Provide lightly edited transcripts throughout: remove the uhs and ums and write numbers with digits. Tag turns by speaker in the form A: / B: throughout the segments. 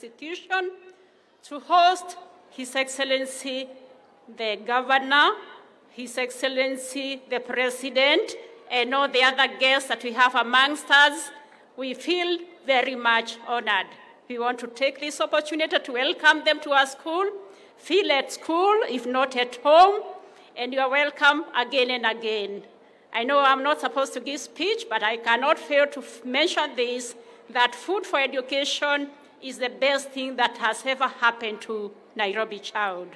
A: institution to host His Excellency the Governor, His Excellency the President, and all the other guests that we have amongst us. We feel very much honored. We want to take this opportunity to welcome them to our school. Feel at school, if not at home, and you are welcome again and again. I know I'm not supposed to give speech, but I cannot fail to mention this, that food for education is the best thing that has ever happened to Nairobi child.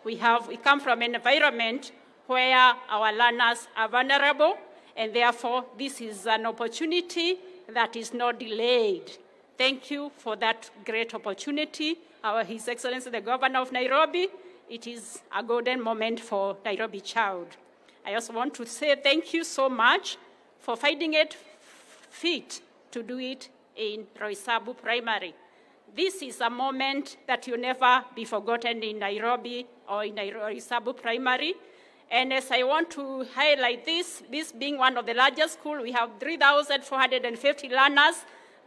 A: We come from an environment where our learners are vulnerable, and therefore this is an opportunity that is not delayed. Thank you for that great opportunity. His Excellency the Governor of Nairobi, it is a golden moment for Nairobi child. I also want to say thank you so much for finding it fit to do it in Roysambu Primary. This is a moment that will never be forgotten in Nairobi or in Roysambu Primary. And as I want to highlight this being one of the largest schools, we have 3,450 learners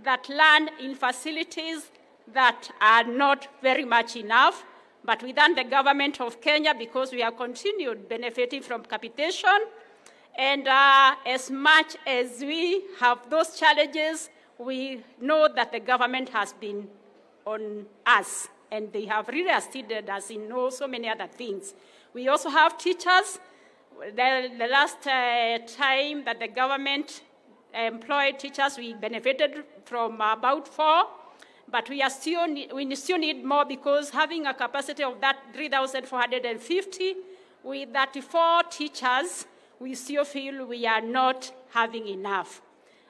A: that learn in facilities that are not very much enough. But we thank the government of Kenya because we have continued benefiting from capitation. And as much as we have those challenges, we know that the government has been on us, and they have really assisted us in so many other things. We also have teachers. The last time that the government employed teachers, we benefited from about 4. But we still need more, because having a capacity of that 3,450 with 34 teachers, we still feel we are not having enough.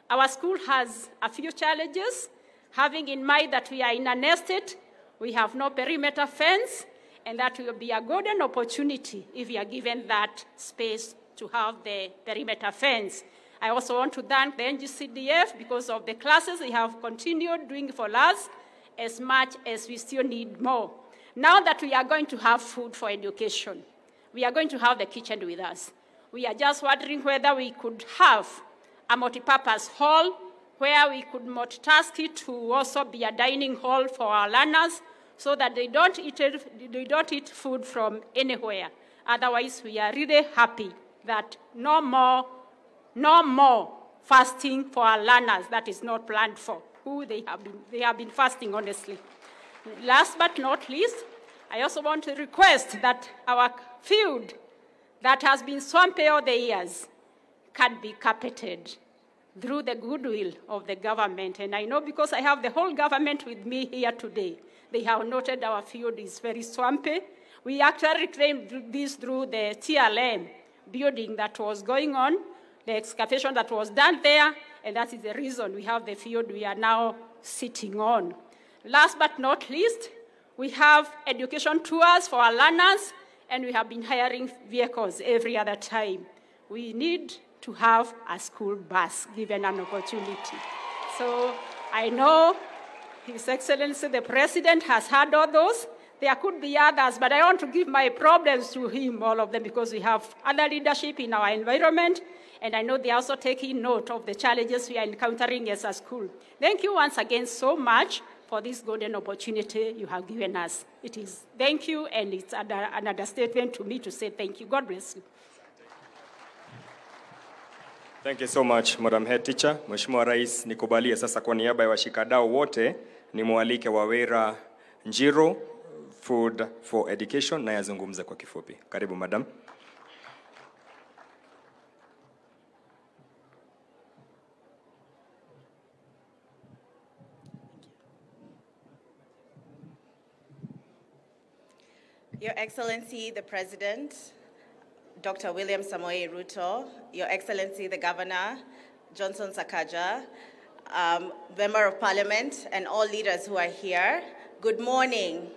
A: Our school has a few challenges, having in mind that we are in an estate, we have no perimeter fence, and that will be a golden opportunity if we are given that space to have the perimeter fence. I also want to thank the NGCDF because of the classes they have continued doing for us, as much as we still need more. Now that we are going to have food for education, we are going to have the kitchen with us. We are just wondering whether we could have a multi-purpose hall where we could multitask it to also be a dining hall for our learners, so that they don't eat food from anywhere. Otherwise, we are really happy that no more fasting for our learners that is not planned for. They have been fasting, honestly. Last but not least, I also want to request that our field that has been swampy all the years can be carpeted through the goodwill of the government. And I know because I have the whole government with me here today. They have noted our field is very swampy. We actually claimed this through the TLM building that was going on, the excavation that was done there, and that is the reason we have the field we are now sitting on. Last but not least, we have education tours for our learners, and we have been hiring vehicles every other time. We need to have a school bus given an opportunity. So I know His Excellency the President has had all those. There could be others, but I want to give my problems to him, all of them, because we have other leadership in our environment, and I know they are also taking note of the challenges we are encountering as a school. Thank you once again so much for this golden opportunity you have given us. Thank you, and it's another statement to me to say thank you. God bless you.
B: Thank you so much, Madam Head Teacher. Mheshimiwa Rais, nikubalie sasa kwa niaba ya washikadau wote ni mwalike Wawera Njiro, Food for Education, na yazungumze kwa kifupi. Karibu, Madam.
C: Your Excellency, the President, Dr. William Samoei Ruto, Your Excellency, the Governor, Johnson Sakaja, Member of Parliament, and all leaders who are here, good morning.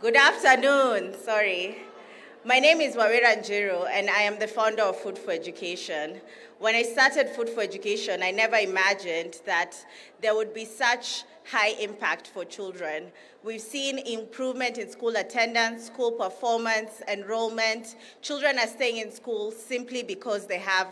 C: Good afternoon, sorry. My name is Wawera Njiro, and I am the founder of Food for Education. When I started Food for Education, I never imagined that there would be such high impact for children. We've seen improvement in school attendance, school performance, enrollment. Children are staying in school simply because they have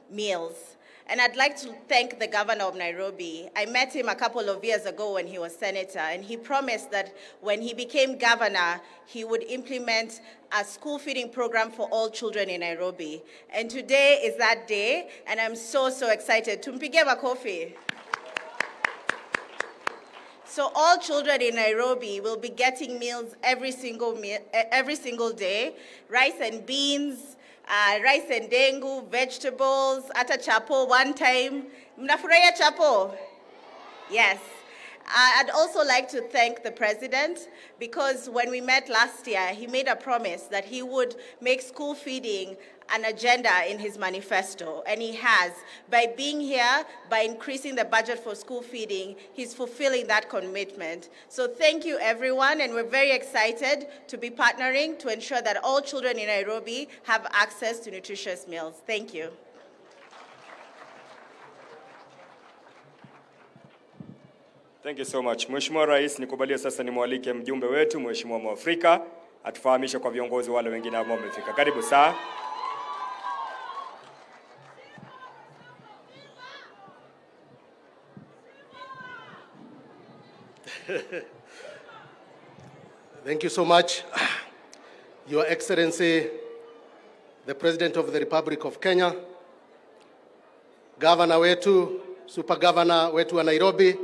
C: meals. And I'd like to thank the governor of Nairobi. I met him a couple of years ago when he was senator, and he promised that when he became governor, he would implement a school feeding program for all children in Nairobi. And today is that day, and I'm so excited. Tumpige makofi. So all children in Nairobi will be getting meals every single day, rice and beans, rice and dengu, vegetables, ata chapo one time. Mnafurahia chapo? Yes. I'd also like to thank the president because when we met last year, he made a promise that he would make school feeding an agenda in his manifesto, and he has. By being here, by increasing the budget for school feeding, he's fulfilling that commitment. So thank you, everyone, and we're very excited to be partnering to ensure that all children in Nairobi have access to nutritious meals. Thank you.
B: Thank you so much. Mheshimiwa Rais, nikubalie sasa nimwalike mjumbe wetu Mheshimiwa Mwafrika atufahamishe kwa viongozi wale wengine ambao wamefika. Karibu saa.
D: Thank you so much, Your Excellency, the President of the Republic of Kenya, Governor wetu, Super Governor wetu wa Nairobi,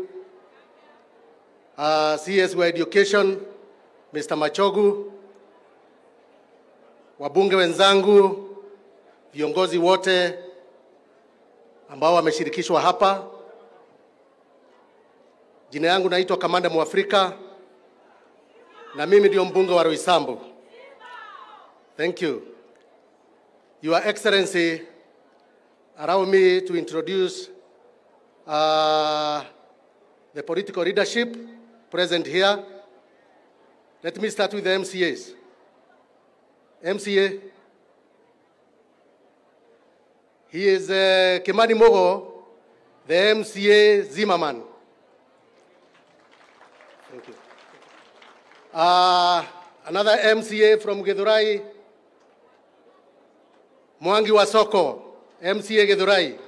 D: CS wa Education, Mr. Machogu, wabunge wenzangu, viongozi wote ambao wameshirikishwa hapa. Jina yangu naitwa Kamanda Mwafrika na mimi ndio mbunge wa Roysambu. Thank you. Your Excellency, allow me to introduce the political leadership present here. Let me start with the MCAs. MCA, he is Kimani Mogo, the MCA Zimmerman. Thank you. Another MCA from Githurai, Mwangi Wasoko, MCA Githurai.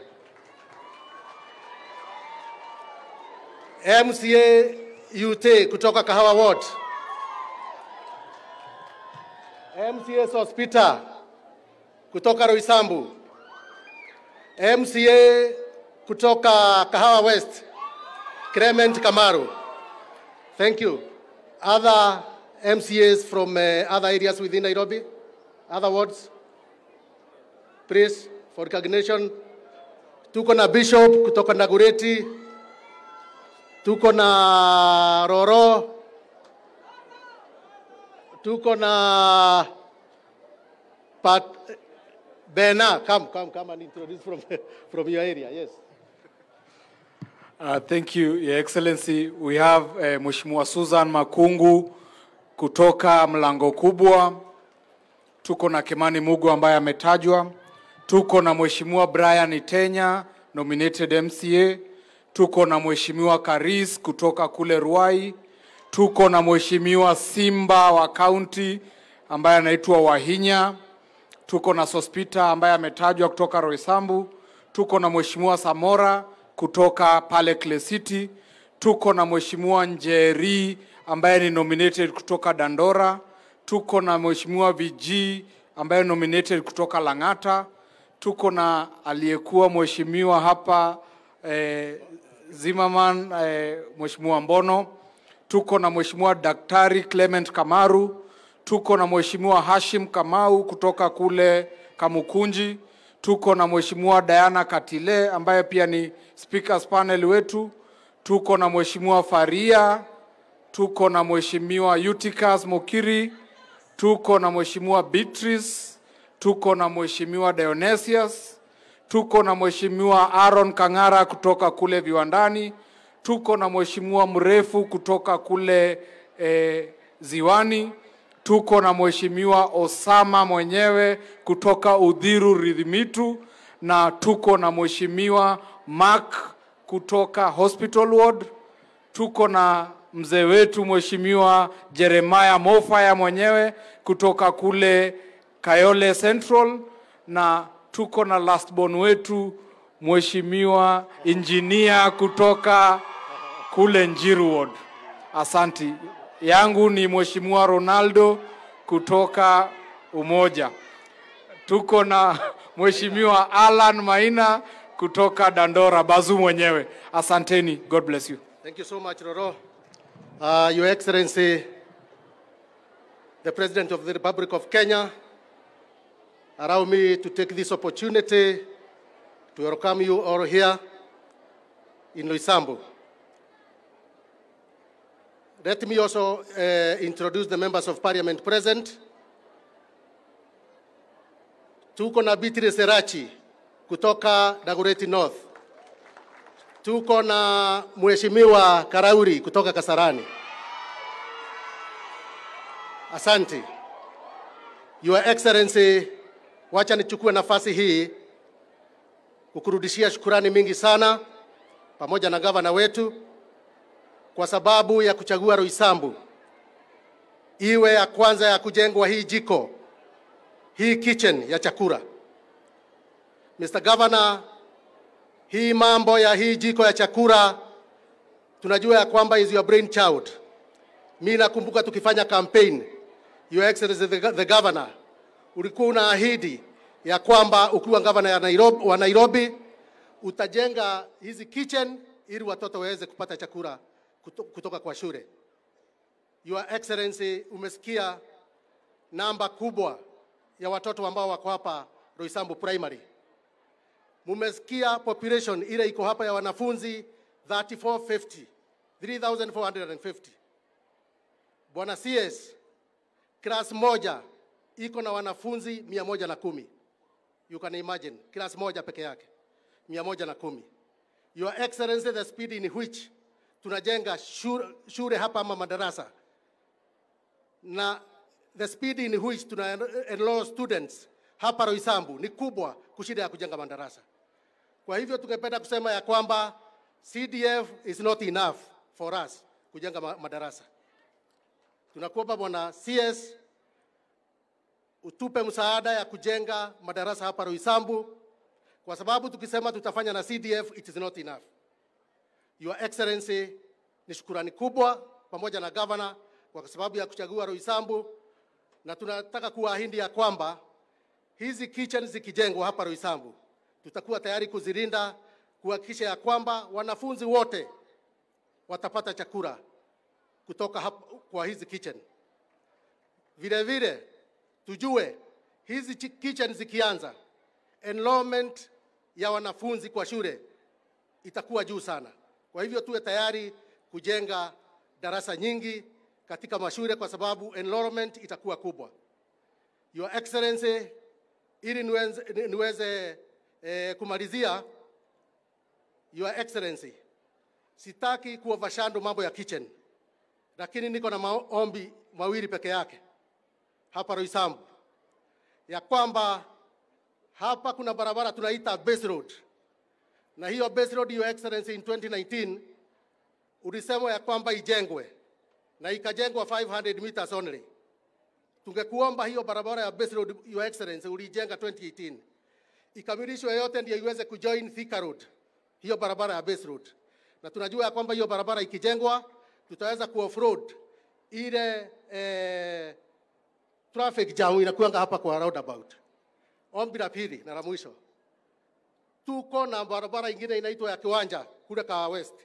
D: MCA Ute kutoka Kahawa Ward. MCA Hospital kutoka Roysambu. MCA kutoka Kahawa West, Clement Kamaru. Thank you. Other MCAs from other areas within Nairobi? Other wards? Please, for recognition. Tuko na Bishop kutoka Nagureti. Tuko na Roro. Tuko na Bena. Come and introduce from your area. Yes.
E: Thank you, Your Excellency. We have Mheshimiwa Susan Makungu kutoka Mlango Kubwa. Tuko na Kimani Mugo ambaye ametajwa. Tuko na Mheshimiwa Brian Itenya, nominated MCA. Tuko na Mheshimiwa Karis kutoka kule Ruai. Tuko na Mheshimiwa Simba wa county ambaye anaitwa Wahinya. Tuko na Sospita ambaye ametajwa kutoka Roysambu. Tuko na Mheshimiwa Samora kutoka pale Clay City. Tuko na Mheshimiwa Njeri ambaye ni nominated kutoka Dandora. Tuko na Mheshimiwa VG ambaye ni nominated kutoka Langata. Tuko na aliyekuwa mheshimiwa hapa Zimmerman, Mheshimiwa Mbono. Tuko na Mheshimiwa Daktari Clement Kamaru. Tuko na Mheshimiwa Hashim Kamau kutoka kule Kamukunji. Tuko na Mheshimiwa Diana Katile ambaye pia ni speakers panel wetu. Tuko na Mheshimiwa Faria. Tuko na Mheshimiwa Eutychus Mokiri. Tuko na Mheshimiwa Beatrice. Tuko na Mheshimiwa Dionysius. Tuko na Mheshimiwa Aaron Kangara kutoka kule Viwandani. Tuko na Mheshimiwa Mrefu kutoka kule Ziwani. Tuko na Mheshimiwa Osama mwenyewe kutoka Udhiru Ridhimitu, na tuko na Mheshimiwa Mark kutoka Hospital Ward. Tuko na mzee wetu Mheshimiwa Jeremiah Mofaya mwenyewe kutoka kule Kayole Central, na tuko na last born wetu Mheshimiwa Engineer kutoka kule Njiru Ward. Asanti. Yangu ni Mheshimiwa Ronaldo kutoka Umoja. Tuko na Mheshimiwa Alan Maina kutoka Dandora, Bazu mwenyewe. Asanteni. God bless you.
D: Thank you so much, Roro. Your Excellency, the President of the Republic of Kenya, allow me to take this opportunity to welcome you all here in Loisambu. Let me also introduce the members of parliament present. Tuko na Beatrice Serachi kutoka Dagoretti North. Tuko na Mheshimiwa Karauri kutoka Kasarani. Asante. Your Excellency, wacha nichukue nafasi hii kukurudishia shukrani mingi sana pamoja na gavana wetu kwa sababu ya kuchagua Roysambu iwe ya kwanza ya kujengwa hii jiko, hii kitchen ya chakula. Mr. Governor, hii mambo ya hii jiko ya chakula tunajua ya kwamba is your brain child. Mimi nakumbuka tukifanya campaign, Your Excellency the Governor, ulikuwa unaahidi ya kwamba ukiwa governor ya Nairobi utajenga hizi kitchen ili watoto waweze kupata chakula kutoka kwa shule. Your Excellency, umesikia namba kubwa ya watoto ambao wako hapa Roysambu Primary. Mumesikia population ile iko hapa ya wanafunzi 3450. Bwana CS, class moja iko na wanafunzi 110. You can imagine, class moja peke yake 110. Your Excellency, the speed in which tunajenga shule hapa ama madarasa na the speed in which tuna enroll students hapa Roysambu ni kubwa kushinda ya kujenga madarasa. Kwa hivyo tungependa kusema ya kwamba CDF is not enough for us kujenga madarasa. Tunakuomba Bwana CS utupe msaada ya kujenga madarasa hapa Roysambu kwa sababu tukisema tutafanya na CDF it is not enough. Your Excellency, ni shukrani kubwa pamoja na governor kwa sababu ya kuchagua Roysambu, na tunataka kuahidi ya kwamba hizi kitchen zikijengwa hapa Roysambu tutakuwa tayari kuzilinda, kuhakikisha ya kwamba wanafunzi wote watapata chakula kutoka hapa kwa hizi kitchen. Vile vile tujue hizi kitchen zikianza, enrollment ya wanafunzi kwa shule itakuwa juu sana. Kwa hivyo tuwe tayari kujenga darasa nyingi katika mashule kwa sababu enrollment itakuwa kubwa. Your Excellency, ili niweze kumalizia, Your Excellency, sitaki kuovershadow mambo ya kitchen, lakini niko na maombi mawili peke yake hapa Roysambu, ya kwamba hapa kuna barabara tunaita Base Road, na hiyo Base Road, Your Excellency, in 2019 ulisema ya kwamba ijengwe na ikajengwa 500 meters only. Tungekuomba hiyo barabara ya Base Road, Your Excellency, ulijenga 2018 ikamilishwe yote ndio iweze kujoin Thika Road, hiyo barabara ya Base Road. Na tunajua ya kwamba hiyo barabara ikijengwa tutaweza ku-off-road ile traffic jam inakuanga hapa kwa roundabout. Ombi la pili na la mwisho, tuko na barabara ingine inaitwa ya Kiwanja kule Kawa West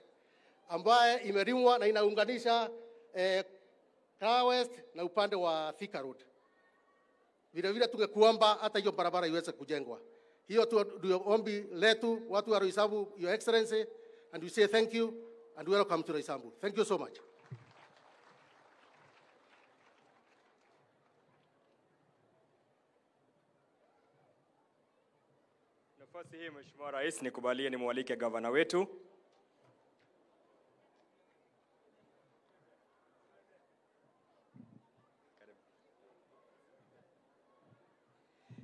D: ambaye imelimwa na inaunganisha Kawa West na upande wa Thika Road. Vile vile tungekuomba hata hiyo barabara iweze kujengwa. Hiyo ndio ombi letu watu wa Roysambu, Your Excellency, and we say thank you and welcome to Roysambu. Thank you so much.
B: Nafasi hii Mheshimiwa Rais, nikubalie nimwalike gavana wetu.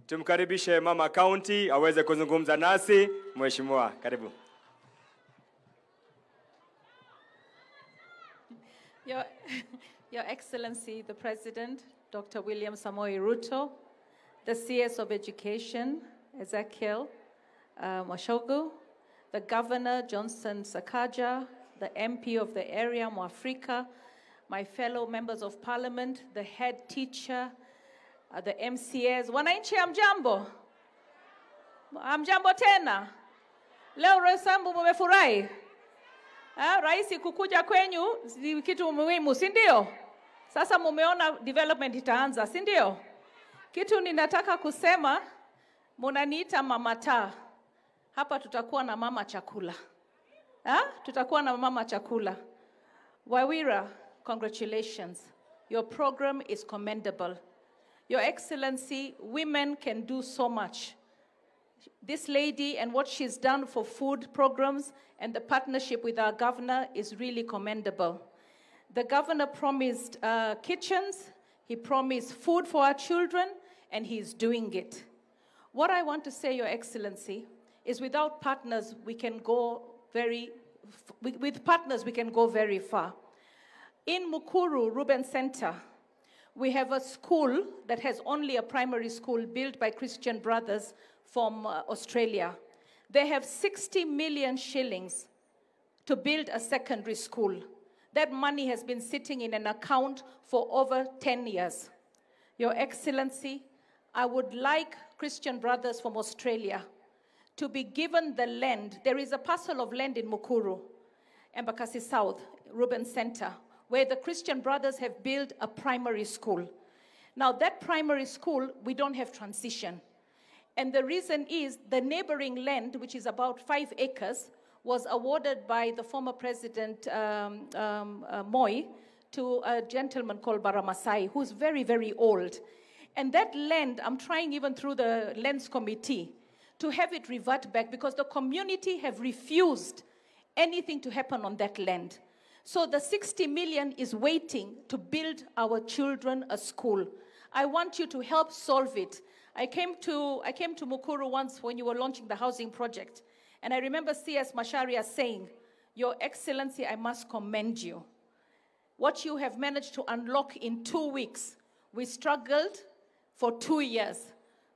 B: Tumkaribishe Mama County aweze kuzungumza nasi. Mheshimiwa, karibu.
F: Your Excellency, the President, Dr. William Samoei Ruto, the CS of Education, Ezekiel Mashogu, the Governor, Johnson Sakaja, the MP of the area, Mwafrika, my fellow members of parliament, the head teacher, the MCAs. Wananchi amjambo? Amjambo tena? Leo Roysambu mumefurahi? Raisi kukuja kwenyu ni kitu muhimu, si ndio? Sasa mumeona development itaanza, si ndio? Kitu ninataka kusema, munaniita mama taa. Hapa tutakuwa na mama chakula. Tutakuwa na mama chakula. Wawira, congratulations. Your program is commendable. Your Excellency, women can do so much. This lady and what she's done for food programs and the partnership with our governor is really commendable. The governor promised kitchens, he promised food for our children, and he's doing it. What I want to say, Your Excellency, is without partners, we can go with partners, we can go very far. In Mukuru, Ruben Center, we have a school that has only a primary school built by Christian brothers from Australia. They have 60 million shillings to build a secondary school. That money has been sitting in an account for over 10 years. Your Excellency, I would like Christian brothers from Australia to be given the land. There is a parcel of land in Mukuru, Embakasi South, Ruben Center, where the Christian brothers have built a primary school. Now that primary school, we don't have transition. And the reason is the neighboring land, which is about 5 acres, was awarded by the former president, Moi, to a gentleman called Baramasai, who's very, very old. And that land, I'm trying even through the lands committee to have it revert back because the community have refused anything to happen on that land. So the 60 million is waiting to build our children a school. I want you to help solve it. I came to Mukuru once when you were launching the housing project. And I remember C.S. Macharia saying, Your Excellency, I must commend you. What you have managed to unlock in 2 weeks, we struggled for 2 years.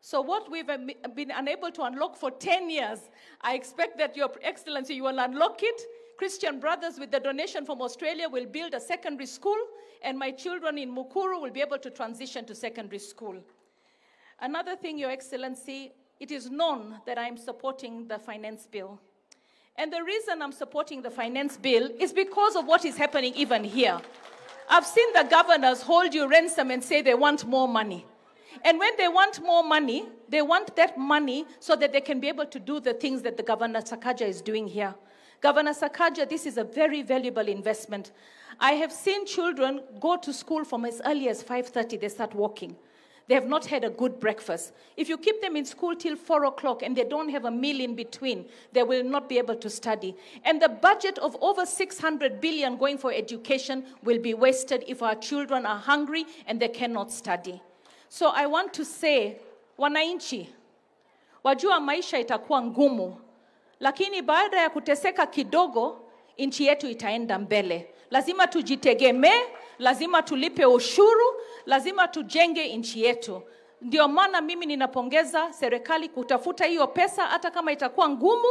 F: So what we've been unable to unlock for 10 years, I expect that Your Excellency, you will unlock it. Christian brothers with the donation from Australia will build a secondary school, and my children in Mukuru will be able to transition to secondary school. Another thing, Your Excellency, it is known that I'm supporting the finance bill. And the reason I'm supporting the finance bill is because of what is happening even here. I've seen the governors hold you ransom and say they want more money. And when they want more money, they want that money so that they can be able to do the things that the Governor Sakaja is doing here. Governor Sakaja, this is a very valuable investment. I have seen children go to school from as early as 5:30, they start walking. They have not had a good breakfast. If you keep them in school till 4 o'clock and they don't have a meal in between, they will not be able to study. And the budget of over 600 billion going for education will be wasted if our children are hungry and they cannot study. So I want to say, wananchi, wajua maisha itakuwa ngumu, lakini baada ya kuteseka kidogo, nchi yetu itaenda mbele. Lazima tujitegemee, lazima tulipe ushuru, lazima tujenge nchi yetu. Ndio maana mimi ninapongeza serikali kutafuta hiyo pesa hata kama itakuwa ngumu,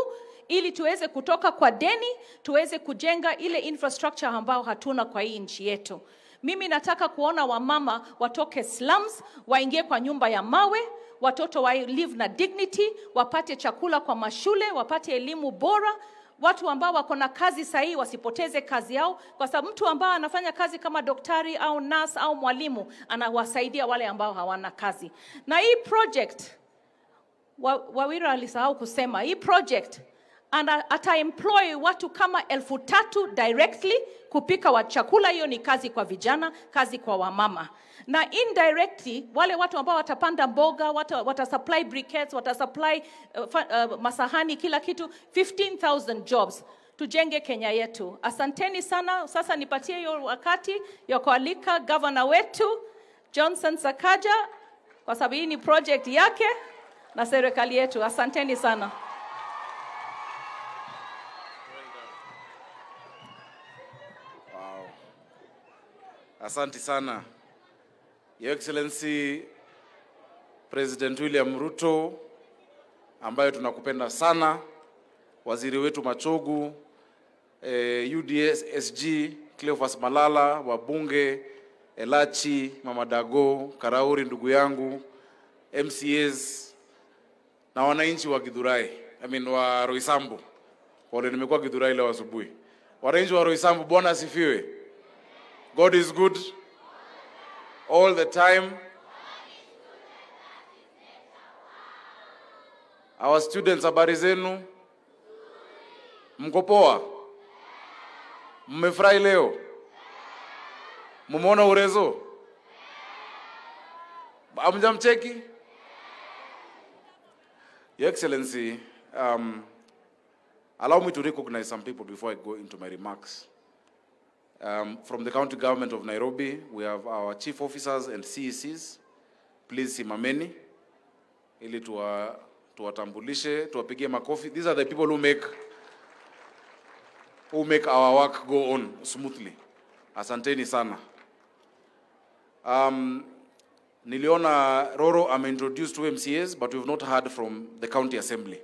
F: ili tuweze kutoka kwa deni, tuweze kujenga ile infrastructure ambao hatuna kwa hii nchi yetu. Mimi nataka kuona wamama watoke slums, waingie kwa nyumba ya mawe, watoto wa live na dignity, wapate chakula kwa mashule, wapate elimu bora, watu ambao wako na kazi sahihi wasipoteze kazi yao, kwa sababu mtu ambao anafanya kazi kama daktari au nurse au mwalimu anawasaidia wale ambao hawana kazi. Na hii project, Wawira alisahau kusema, hii project ata-employ watu kama 3,000 directly kupika wa chakula. Hiyo ni kazi kwa vijana, kazi kwa wamama. Na indirectly, wale watu ambao watapanda mboga, watasupply briquettes, watasupply masahani, kila kitu, 15,000 jobs. Tujenge Kenya yetu. Asanteni sana. Sasa nipatie hiyo wakati ya kualika governor wetu Johnson Sakaja, kwa sababu hii ni project yake na serikali yetu. Asanteni sana.
G: Asante sana. Your Excellency President William Ruto, ambaye tunakupenda sana, waziri wetu Machogu, UDSG, Cleophas Malala, wabunge, Elachi, Mama Dago, Karauri ndugu yangu, MCAs, na wananchi wa Githurai, wa Roysambu. Wale nimekuwa Githurai leo asubuhi. Wananchi wa Roysambu, Bwana asifiwe. God is good all the time. Our students, habari zenu? Mko poa? Mmefurahi leo? Mumeona urezo? Amjamcheki? Your Excellency, allow me to recognize some people before I go into my remarks. From the county government of Nairobi, we have our chief officers and CECs. Please simameni ili tuwatambulishe, tuwapigie makofi. These are the people who make our work go on smoothly. Asanteni sana. Niliona Roro introduced 2 MCAs, but we've not heard from the county assembly.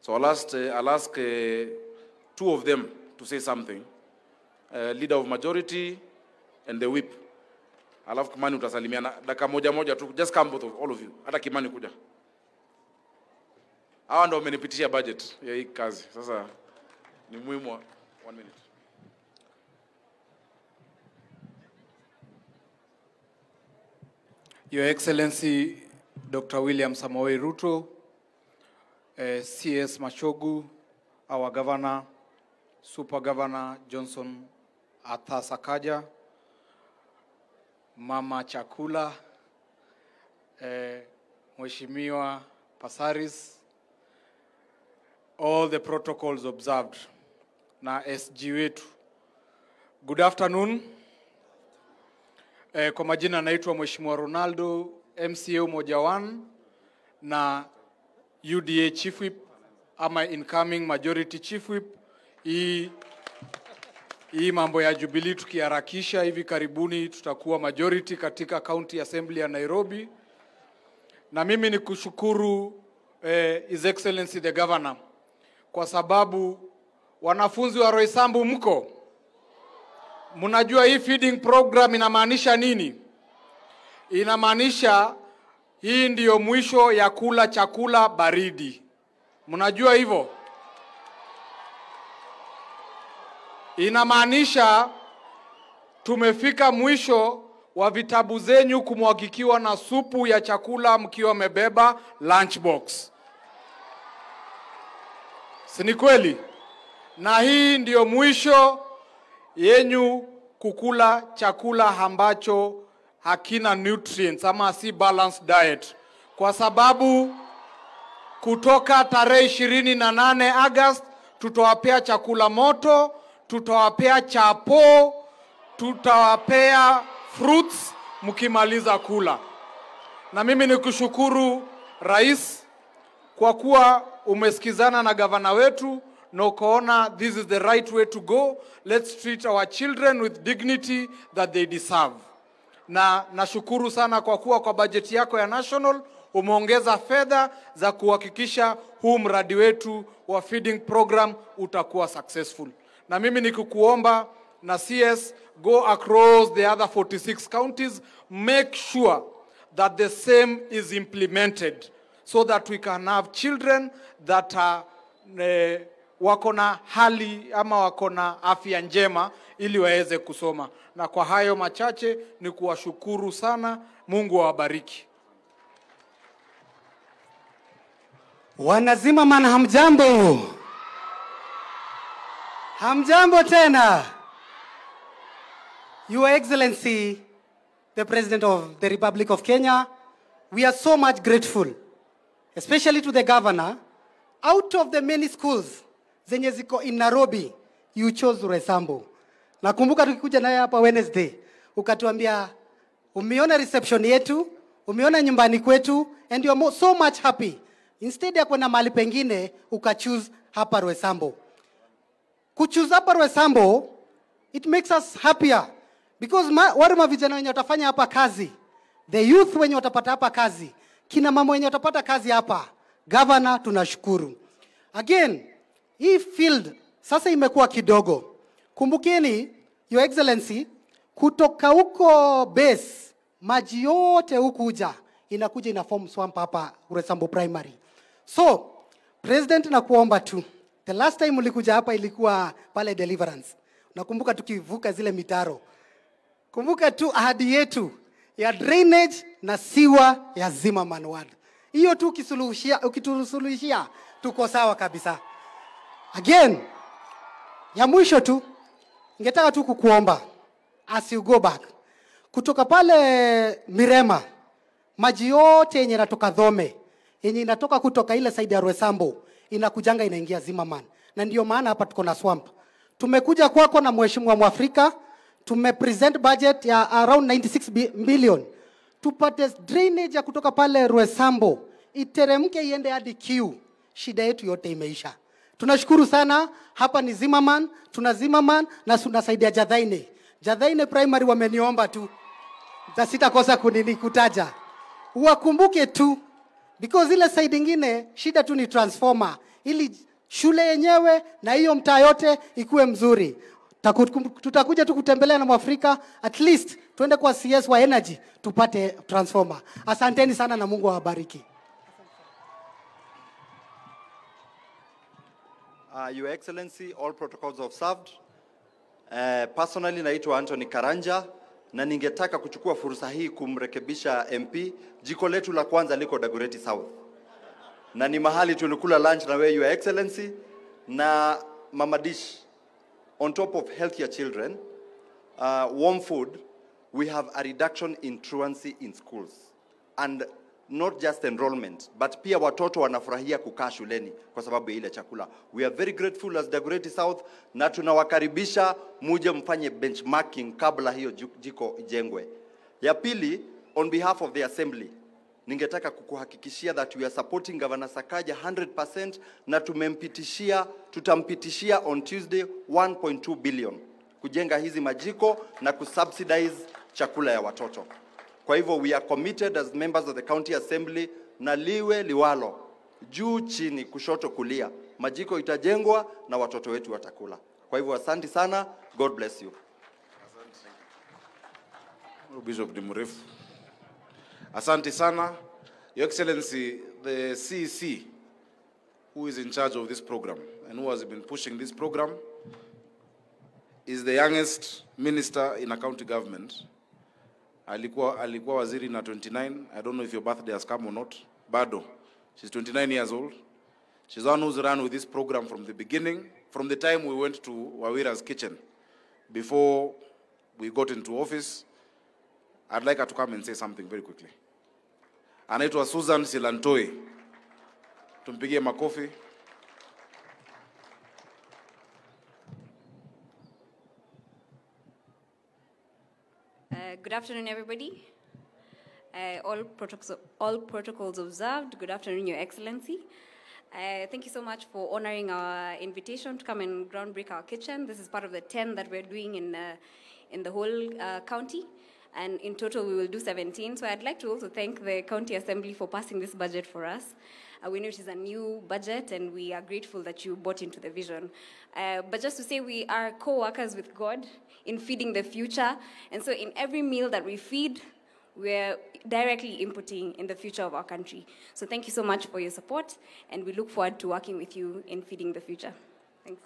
G: So I'll ask 2 of them to say something. Leader of majority and the whip. Alafu Kimani utasalimiana dakika moja tu. Just come both of all of you. Hata Kimani kuja. Hawa ndio wamenipitishia budget ya hii kazi. Sasa ni muhimu 1 minute.
E: Your Excellency Dr. William Samoei Ruto, CS Machogu, our Governor, Super Governor Johnson Sakaja, Mama Chakula, Mheshimiwa Pasaris, all the protocols observed, na SG wetu. Good afternoon. Kwa majina naitwa Mheshimiwa Ronaldo, MCA Umoja 1 na UDA Chief Whip ama incoming majority Chief Whip. Hii mambo ya Jubilee tukiharakisha hivi karibuni tutakuwa majority katika County Assembly ya Nairobi. Na mimi ni kushukuru His Excellency the Governor kwa sababu wanafunzi wa Roysambu mko. Mnajua hii feeding program inamaanisha nini? Inamaanisha hii ndiyo mwisho ya kula chakula baridi. Mnajua hivyo? Inamaanisha tumefika mwisho wa vitabu zenyu kumwagikiwa na supu ya chakula mkiwa mmebeba lunchbox. Si ni kweli? Na hii ndiyo mwisho yenyu kukula chakula ambacho hakina nutrients ama si balanced diet. Kwa sababu kutoka tarehe 28 August tutawapea chakula moto, tutawapea chapo, tutawapea fruits mkimaliza kula. Na mimi nikushukuru Rais kwa kuwa umesikizana na gavana wetu na ukaona this is the right way to go. Let's treat our children with dignity that they deserve. Na nashukuru sana kwa kuwa kwa bajeti yako ya national umeongeza fedha za kuhakikisha huu mradi wetu wa feeding program utakuwa successful. Na mimi nikukuomba na CS go across the other 46 counties, make sure that the same is implemented so that we can have children that are wako na hali ama wako na afya njema ili waweze kusoma. Na kwa hayo machache ni kuwashukuru sana. Mungu awabariki.
H: Wanazima man hamjambo. Hamjambo tena. Your Excellency, the President of the Republic of Kenya, we are so much grateful, especially to the Governor. Out of the many schools zenye ziko in Nairobi, you chose Roysambu. Nakumbuka tukikuja naye hapa Wednesday, ukatuambia umeona reception yetu, umeona nyumbani kwetu, and you are so much happy. Instead ya kwenda mahali pengine, ukachoose hapa Roysambu. Kuchoose hapa Roysambu, it makes us happier. Because wale mavijana wenye watafanya hapa kazi, the youth wenye watapata hapa kazi, kina mama wenye watapata kazi hapa, Governor tunashukuru. Again, hii field sasa imekuwa kidogo. Kumbukeni, Your Excellency, kutoka huko base, maji yote hukuja, inakuja ina form swamp hapa Uresambo Primary. So, President nakuomba tu, the last time ulikuja hapa ilikuwa pale Deliverance. Nakumbuka tukivuka zile mitaro. Kumbuka tu ahadi yetu ya drainage na siwa ya Zimmerman Ward. Hiyo tu ukitusuluhishia tuko sawa kabisa. Again, ya mwisho tu, ningetaka tu kukuomba, as you go back, kutoka pale Mirema, maji yote yenye inatoka Dhome, yenye inatoka kutoka ile side ya Roysambu, inakujanga inaingia Zimmerman. Na ndio maana hapa tuko na swamp. Tumekuja kwako na mheshimiwa Mwafrika, tumepresent budget ya around 96 billion. Tupate drainage ya kutoka pale Roysambu, iteremke iende hadi Q. Shida yetu yote imeisha. Tunashukuru sana, hapa ni Zimmerman, tuna Zimmerman na tunasaidia Jadhaine. Jadhaine Primary wameniomba tu, sitakosa kutaja. Uwakumbuke tu, because ile side ingine, shida tu ni transformer. Ili shule yenyewe na hiyo mtaa yote ikuwe mzuri. Tutakuja tu kutembelea na Mwafrika, at least tuende kwa CS wa energy, tupate transformer. Asanteni sana na Mungu awabariki.
I: Your Excellency, all protocols observed. Personally naitwa Anthony Karanja na ningetaka kuchukua fursa hii kumrekebisha MP. Jiko letu la kwanza liko Dagoretti South. Na ni mahali tulikula lunch na wewe, Your Excellency, na Mama Dish. On top of healthier children, warm food, we have a reduction in truancy in schools. And not just enrollment, but pia watoto wanafurahia kukaa shuleni kwa sababu ya ile chakula. We are very grateful as Dagoretti South, na tunawakaribisha muje mfanye benchmarking kabla hiyo jiko ijengwe. Ya pili, on behalf of the assembly, ningetaka kukuhakikishia that we are supporting Governor Sakaja 100% na tutampitishia on Tuesday 1.2 billion kujenga hizi majiko na kusubsidize chakula ya watoto. Kwa hivyo we are committed as members of the county assembly, na liwe liwalo, juu chini kushoto kulia, majiko itajengwa na watoto wetu watakula. Kwa hivyo asante sana, God bless you.
G: Bishop Dimurefu. Asante sana. Your Excellency, the CEC, who is in charge of this program and who has been pushing this program, is the youngest minister in a county government. Alikuwa waziri na 29. I don't know if your birthday has come or not. Bado. She's 29 years old. She's the one who's run with this program from the beginning, from the time we went to Wawira's kitchen. Before we got into office, I'd like her to come and say something very quickly. Anaitwa Susan Silantoi. Tumpigie makofi.
J: Good afternoon, everybody. All protocols observed. Good afternoon, Your Excellency. Thank you so much for honoring our invitation to come and groundbreak our kitchen. This is part of the 10 that we're doing in the whole county. And in total, we will do 17. So I'd like to also thank the County Assembly for passing this budget for us. We know it is a new budget, and we are grateful that you bought into the vision. But just to say, we are co-workers with God in feeding the future. And so in every meal that we feed, we're directly inputting in the future of our country. So thank you so much for your support, and we look forward to working with you in feeding the future. Thanks.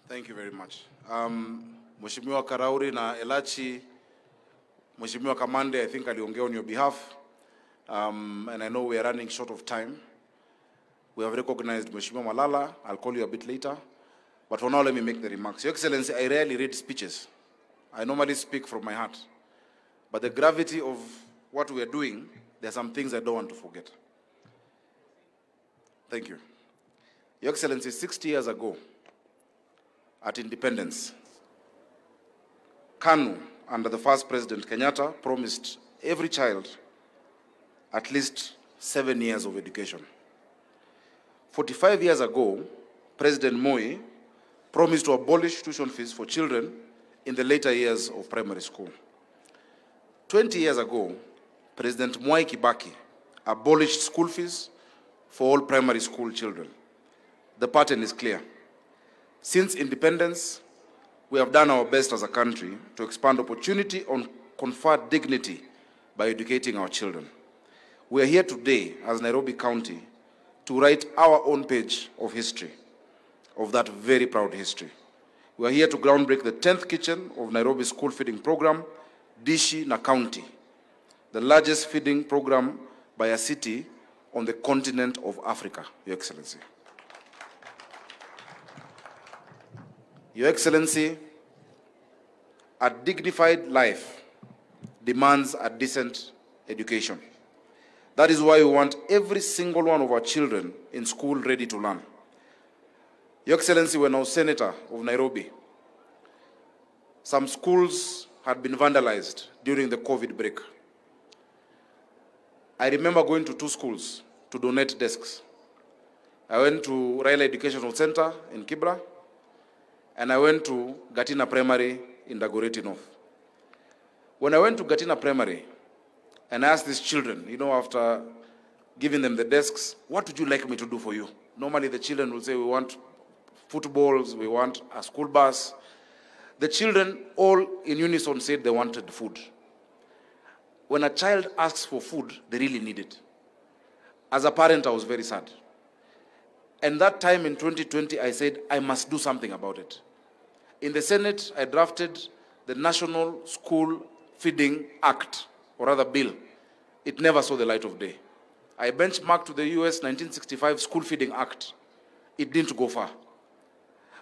G: Thank you very much. Mheshimiwa Karauri na Elachi, Mheshimiwa Kamande, I think aliongea on your behalf, and I know we are running short of time. We have recognized Mheshimiwa Malala. I'll call you a bit later. But for now, let me make the remarks. Your Excellency, I rarely read speeches. I normally speak from my heart. But the gravity of what we are doing, there are some things I don't want to forget. Thank you. Your Excellency, 60 years ago, at independence, KANU, under the first President Kenyatta, promised every child at least 7 years of education. 45 years ago, President Moi promised to abolish tuition fees for children in the later years of primary school. 20 years ago, President Mwai Kibaki abolished school fees for all primary school children. The pattern is clear. Since independence, we have done our best as a country to expand opportunity and confer dignity by educating our children. We are here today as Nairobi County to write our own page of history, of that very proud history. We are here to groundbreak the 10th kitchen of Nairobi school feeding program, Dishi na County, the largest feeding program by a city on the continent of Africa, Your Excellency. Your Excellency, a dignified life demands a decent education. That is why we want every single one of our children in school ready to learn. Your Excellency, when I was Senator of Nairobi, some schools had been vandalized during the COVID break. I remember going to 2 schools to donate desks. I went to Raila Educational Center in Kibra, and I went to Gatina Primary in Dagoretti North. When I went to Gatina Primary, and I asked these children, after giving them the desks, what would you like me to do for you? Normally the children will say, we want footballs, we want a school bus. The children all in unison said they wanted food. When a child asks for food, they really need it. As a parent, I was very sad. And that time in 2020, I said, I must do something about it. In the Senate, I drafted the National School Feeding Act, or rather bill. It never saw the light of day. I benchmarked to the US 1965 School Feeding Act. It didn't go far.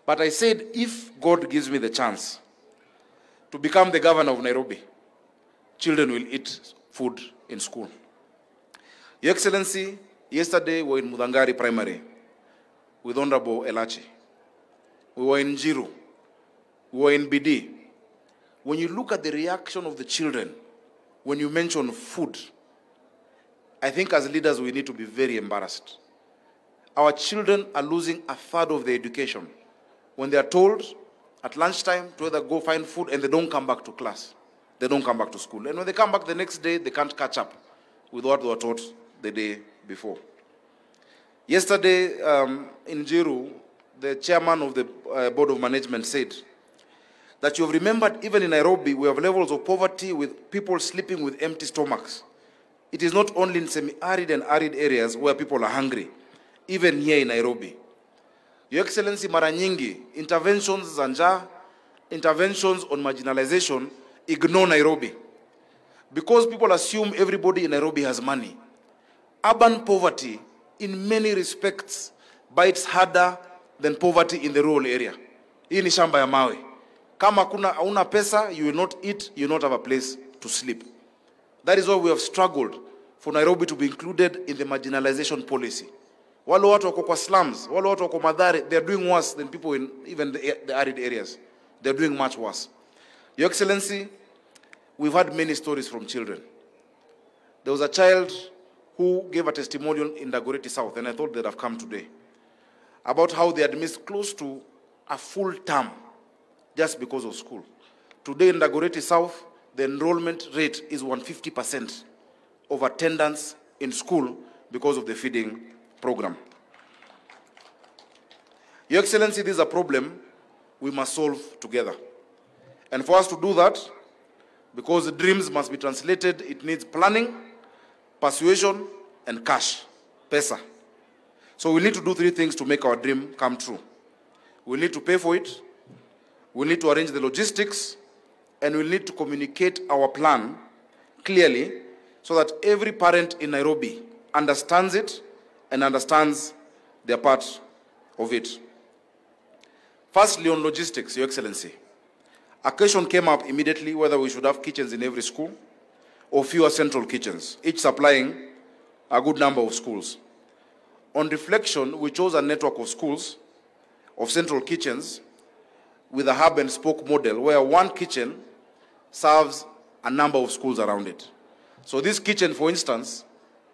G: But I said, if God gives me the chance to become the governor of Nairobi, children will eat food in school. Your Excellency, yesterday we were in Mudangari Primary with Honorable Elachi. We were in Jiru. We were in BD. When you look at the reaction of the children, when you mention food, I think as leaders we need to be very embarrassed. Our children are losing a third of their education when they are told at lunchtime to either go find food and they don't come back to class. They don't come back to school. And when they come back the next day, they can't catch up with what they were taught the day before. Yesterday in Jiru, the chairman of the Board of Management said that you have remembered even in Nairobi, we have levels of poverty with people sleeping with empty stomachs. It is not only in semi-arid and arid areas where people are hungry, even here in Nairobi. Your Excellency, mara nyingi, interventions za njaa, interventions on marginalization ignore Nairobi. Because people assume everybody in Nairobi has money. Urban poverty, in many respects, bites harder than poverty in the rural area. Hii ni shamba ya mawe. Kama hauna pesa, you will not eat, you will not have a place to sleep. That is why we have struggled for Nairobi to be included in the marginalization policy. Wale watu wako kwa slums, wale watu wako Mathare, they are doing worse than people in even the arid areas. They are doing much worse. Your Excellency, we've had many stories from children. There was a child who gave a testimonial in Dagoretti South, and I thought they'd have come today, about how they had missed close to a full term just because of school. Today in Dagoretti South, the enrollment rate is 150% of attendance in school because of the feeding program. Your Excellency, this is a problem we must solve together. And for us to do that, because the dreams must be translated, it needs planning, persuasion, and cash, pesa. So we need to do 3 things to make our dream come true. We need to pay for it, we need to arrange the logistics, and we need to communicate our plan clearly so that every parent in Nairobi understands it and understands their part of it. Firstly, on logistics, Your Excellency, a question came up immediately whether we should have kitchens in every school or fewer central kitchens, each supplying a good number of schools. On reflection, we chose a network of schools, of central kitchens, with a hub and spoke model where one kitchen serves a number of schools around it. So this kitchen, for instance,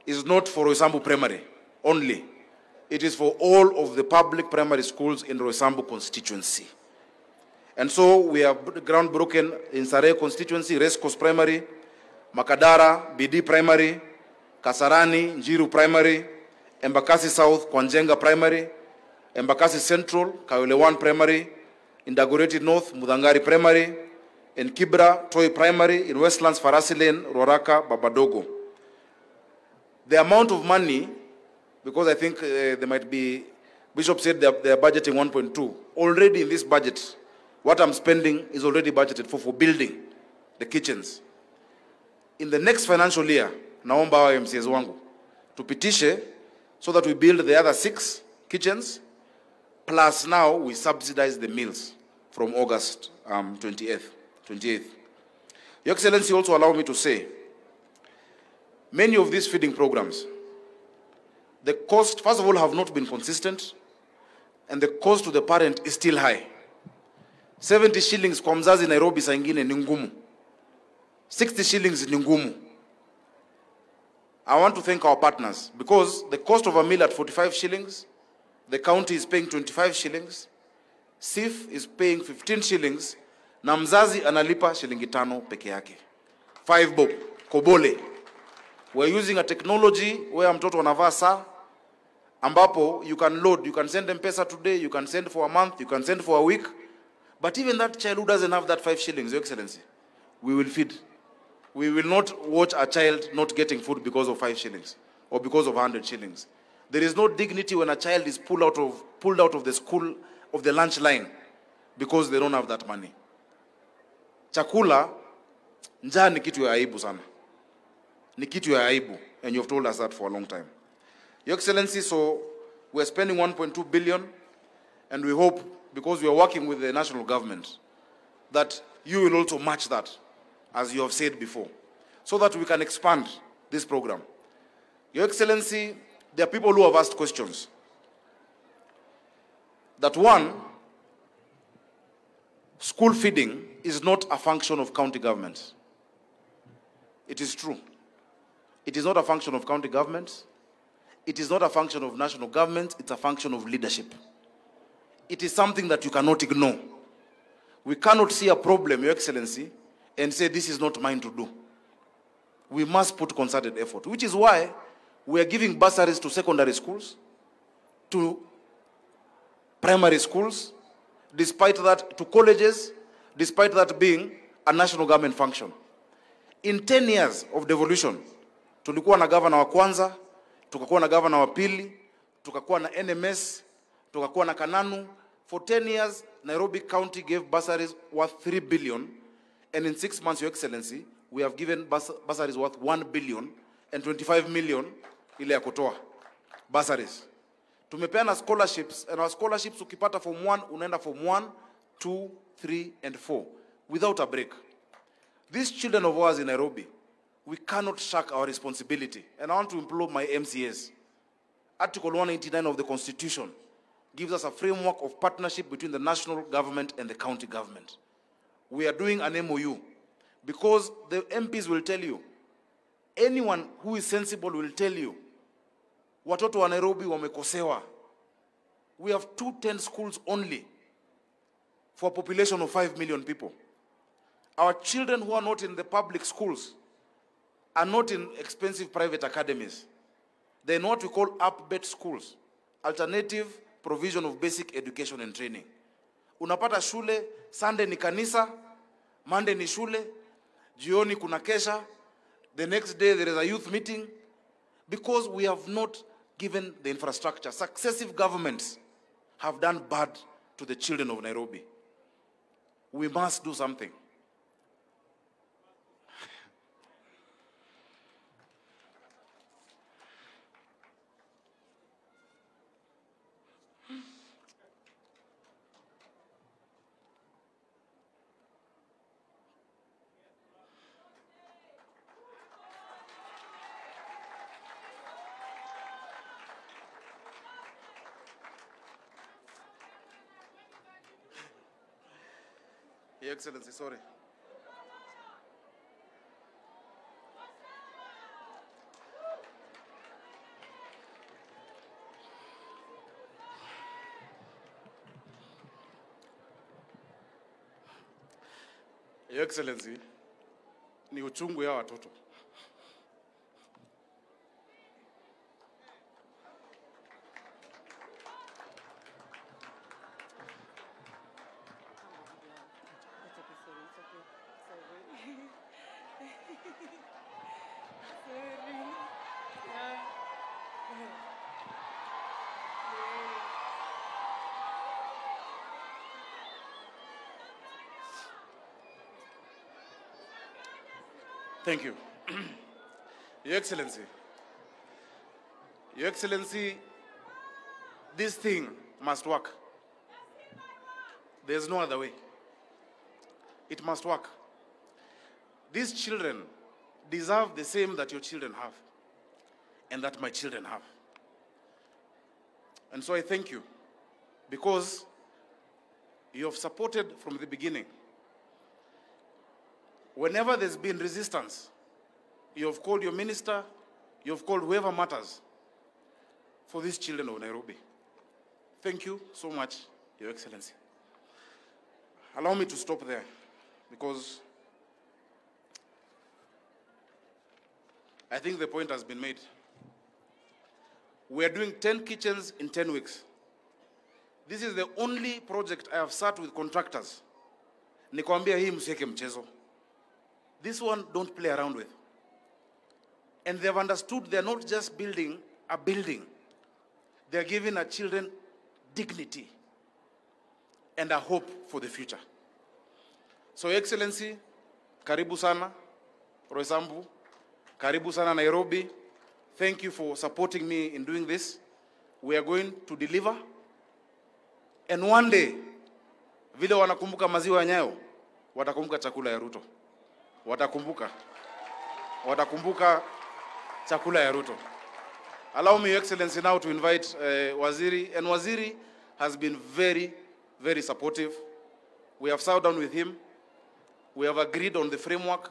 G: is not for Roysambu Primary only. It is for all of the public primary schools in Roysambu constituency. And so we have groundbroken in Sarai constituency, Race Course Primary, Makadara, BD Primary, Kasarani, Njiru Primary, Embakasi South, Kwanjenga Primary, Embakasi Central, Kayole 1 Primary, in Dagoretti North, Mudangari Primary, in Kibra, Toi Primary, in Westlands, Farasi Lane, Roraka, Babadogo. The amount of money, because I think there might be, Bishop said they are budgeting 1.2. Already in this budget, what I'm spending is already budgeted for building the kitchens. In the next financial year, naomba wa MCS wangu, tupitishe so that we build the other 6 kitchens, plus now we subsidize the meals from August 28th. Your Excellency, also allow me to say, many of these feeding programs, the cost, first of all, have not been consistent, and the cost to the parent is still high. 70 shillings kwa mzazi Nairobi saa ingine ni ngumu. 60 shillings ni ngumu. I want to thank our partners, because the cost of a meal at 45 shillings, the county is paying 25 shillings, SIF is paying 15 shillings, na mzazi analipa shilingi 5 peke yake. 5 bob, kobole. We're using a technology where mtoto anavaa saa, ambapo you can load, you can send them pesa today, you can send for a month, you can send for a week, but even that child who doesn't have that 5 shillings, Your Excellency, we will feed. We will not watch a child not getting food because of 5 shillings or because of 100 shillings. There is no dignity when a child is pulled out of the school, of the lunch line, because they don't have that money. Chakula, njaa ni kitu ya aibu sana. Ni kitu ya aibu, and you have told us that for a long time. Your Excellency, so we're spending 1.2 billion, and we hope, because we are working with the national government, that you will also match that, as you have said before, so that we can expand this program. Your Excellency, there are people who have asked questions. That one, school feeding is not a function of county governments. It is true. It is not a function of county governments. It is not a function of national government. It's a function of leadership. It is something that you cannot ignore. We cannot see a problem, Your Excellency, and say this is not mine to do. We must put concerted effort, which is why we are giving bursaries to secondary schools, to primary schools, despite that, to colleges, despite that being a national government function. In 10 years of devolution, tulikuwa na governor wa kwanza, tukakuwa na governor wa pili, tukakuwa na NMS, tukakuwa na Kananu. For 10 years, Nairobi County gave bursaries worth 3 billion, and in 6 months, Your Excellency, we have given bursaries worth 1 billion and 25 million ile ya kutoa bursaries. Tumepeana scholarships, and our scholarships ukipata form 1, unaenda form 1, 2, 3, and 4, without a break. These children of ours in Nairobi, we cannot shirk our responsibility. And I want to implore my MCAs. Article 189 of the Constitution gives us a framework of partnership between the national government and the county government. We are doing an MOU, because the MPs will tell you, anyone who is sensible will tell you, watoto wa Nairobi wamekosewa. We have 210 schools only for a population of 5 million people. Our children who are not in the public schools are not in expensive private academies. They're in what we call up-bet schools, alternative provision of basic education and training. Unapata shule, Sunday ni kanisa, Monday ni shule, jioni kuna kesha, the next day there is a youth meeting, because we have not given the infrastructure. Successive governments have done bad to the children of Nairobi. We must do something. Your Excellency, sorry. Your Excellency, ni uchungu ya watoto. Thank you. Your Excellency. Your Excellency, this thing must work. There's no other way. It must work. These children deserve the same that your children have and that my children have. And so I thank you because you have supported from the beginning. Whenever there's been resistance, you have called your minister, you have called whoever matters for these children of Nairobi. Thank you so much, Your Excellency. Allow me to stop there because I think the point has been made. We are doing 10 kitchens in 10 weeks. This is the only project I have sat with contractors. Nikwambia hii msieke mchezo. This one don't play around with. And they have understood they're not just building a building. They're giving our children dignity and a hope for the future. So, Your Excellency, karibu sana, Roysambu, karibu sana Nairobi. Thank you for supporting me in doing this. We are going to deliver. And one day, vile wanakumbuka maziwa ya Nyayo, watakumbuka chakula ya Ruto. Watakumbuka chakula ya Ruto. Allow me, Your Excellency, now to invite Waziri. And Waziri has been very, very supportive. We have sat down with him. We have agreed on the framework.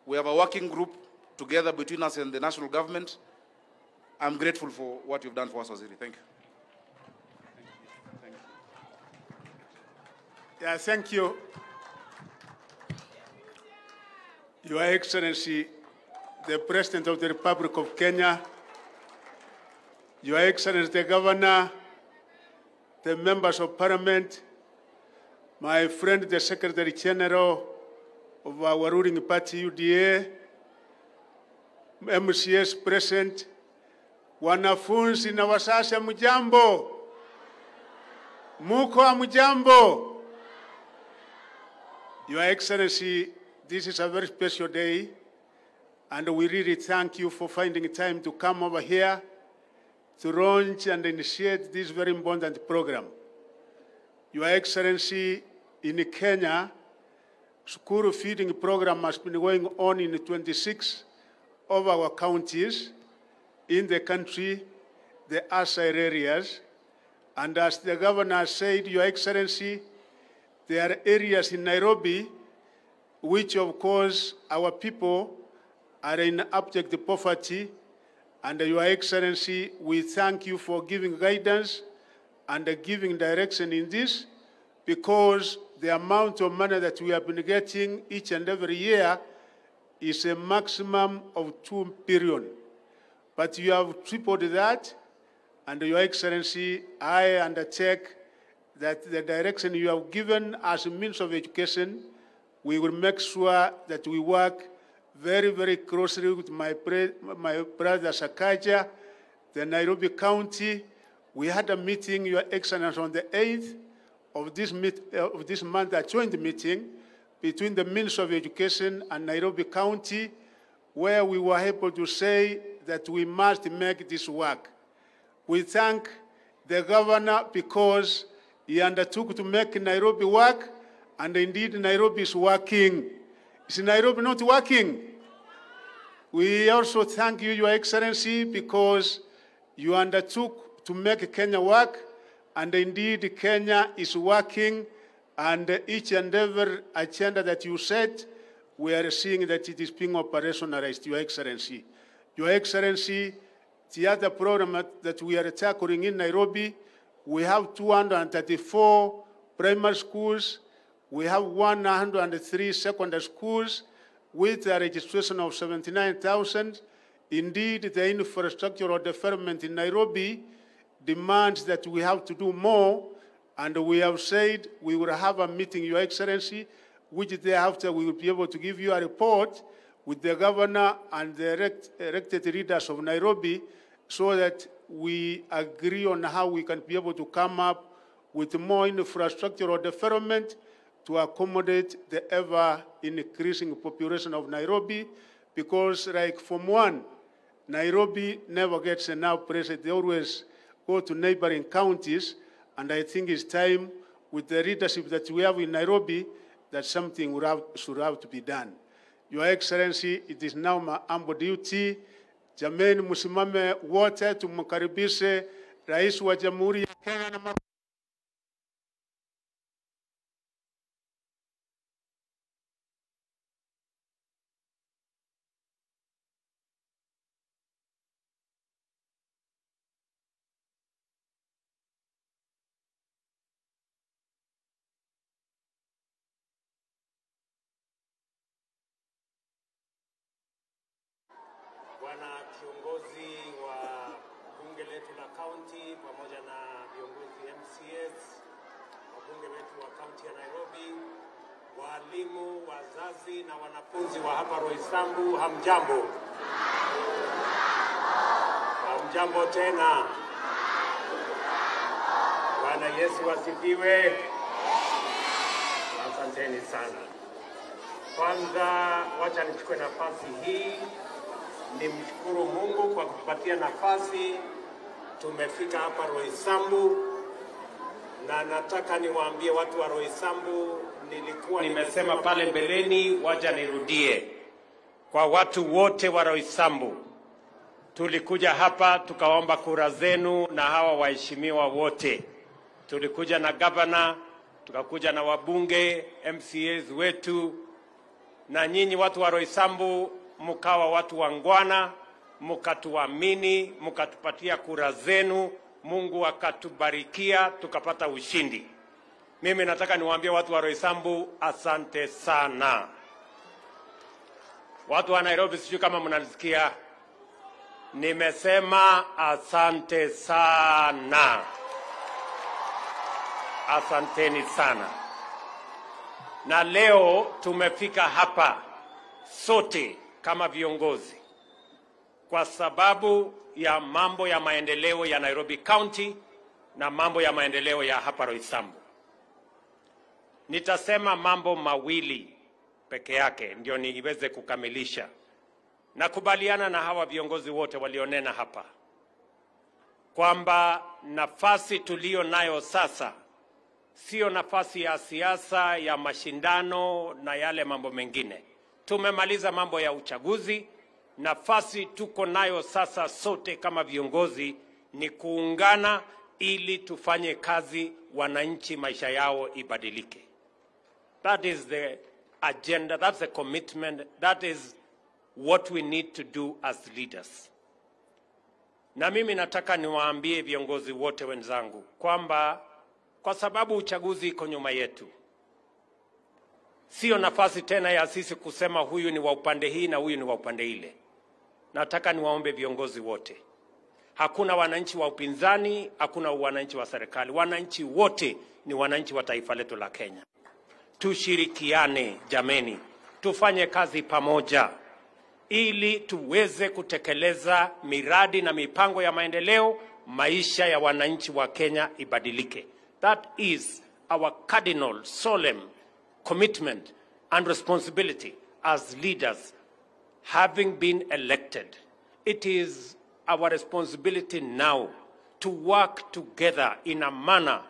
G: We have a working group together between us and the national government. I'm grateful for what you've done for us, Waziri. Thank you.
K: Yeah, thank you. Your Excellency, the President of the Republic of Kenya, Your Excellency, the Governor, the members of Parliament, my friend, the Secretary General of our ruling party, UDA, MCS present, wanafunzi na wasasa mjambo, muko mjambo. Your Excellency, this is a very special day, and we really thank you for finding time to come over here to launch and initiate this very important program. Your Excellency, in Kenya, school feeding program has been going on in 26 of our counties in the country, the ASIR areas. And as the Governor said, Your Excellency, there are areas in Nairobi which, of course, our people are in abject poverty. And Your Excellency, we thank you for giving guidance and giving direction in this, because the amount of money that we have been getting each and every year is a maximum of 2 billion. But you have tripled that, and Your Excellency, I undertake that the direction you have given as a means of education, we will make sure that we work very, very closely with my brother Sakaja, the Nairobi County. We had a meeting, Your Excellency, on the 8th of this month, a joint meeting between the Ministry of Education and Nairobi County, where we were able to say that we must make this work. We thank the Governor because he undertook to make Nairobi work, and indeed Nairobi is working. Is Nairobi not working? We also thank you, Your Excellency, because you undertook to make Kenya work, and indeed Kenya is working, and each and every agenda that you set, we are seeing that it is being operationalized, Your Excellency. Your Excellency, the other program that we are tackling in Nairobi, we have 234 primary schools, we have 103 secondary schools with a registration of 79,000. Indeed, the infrastructural development in Nairobi demands that we have to do more, and we have said we will have a meeting, Your Excellency, which thereafter we will be able to give you a report with the Governor and the elected leaders of Nairobi, so that we agree on how we can be able to come up with more infrastructural development to accommodate the ever-increasing population of Nairobi, because like Form 1, Nairobi never gets enough pressure. They always go to neighboring counties, and I think it's time, with the leadership that we have in Nairobi, that something should have to be done. Your Excellency, it is now my humble duty. Jameni, msimame wote tumkaribishe Rais wa Jamhuri ya Kenya na
L: Bwana kiongozi wa bunge letu la county pamoja na viongozi MCS, wabunge wetu wa county ya Nairobi, walimu, wazazi na wanafunzi wa hapa Roysambu, hamjambo. Hamjambo tena. Bwana Yesu asifiwe. Asanteni sana. Kwanza wacha nichukue nafasi hii nimshukuru Mungu kwa kutupatia nafasi. Tumefika hapa Roysambu, na nataka niwaambie watu wa Roysambu, nilikuwa nimesema pale mbeleni, wacha nirudie. Kwa watu wote wa Roysambu, tulikuja hapa tukaomba kura zenu na hawa waheshimiwa wote. Tulikuja na governor, tukakuja na wabunge, MCAs wetu, na nyinyi watu wa Roysambu mkawa watu wangwana, mkatuamini, mkatupatia kura zenu, Mungu akatubarikia, tukapata ushindi. Mimi nataka niwaambie watu wa Roysambu, asante sana. Watu wa Nairobi, sijui kama mnanisikia, nimesema asante sana. Asanteni sana. Na leo tumefika hapa sote kama viongozi kwa sababu ya mambo ya maendeleo ya Nairobi County na mambo ya maendeleo ya hapa Roysambu. Nitasema mambo mawili peke yake ndio niweze kukamilisha. Nakubaliana na hawa viongozi wote walionena hapa kwamba nafasi tulio nayo sasa sio nafasi ya siasa ya mashindano na yale mambo mengine. Tumemaliza mambo ya uchaguzi. Nafasi tuko nayo sasa sote kama viongozi ni kuungana ili tufanye kazi, wananchi maisha yao ibadilike. That is the agenda, that's the commitment, that is what we need to do as leaders. Na mimi nataka niwaambie viongozi wote wenzangu kwamba kwa sababu uchaguzi iko nyuma yetu, sio nafasi tena ya sisi kusema huyu ni wa upande hii na huyu ni wa upande ile. Nataka niwaombe viongozi wote, hakuna wananchi wa upinzani, hakuna wananchi wa serikali. Wananchi wote ni wananchi wa taifa letu la Kenya. Tushirikiane jameni, tufanye kazi pamoja ili tuweze kutekeleza miradi na mipango ya maendeleo, maisha ya wananchi wa Kenya ibadilike. That is our cardinal, solemn commitment and responsibility as leaders having been elected. It is our responsibility now to work together in a manner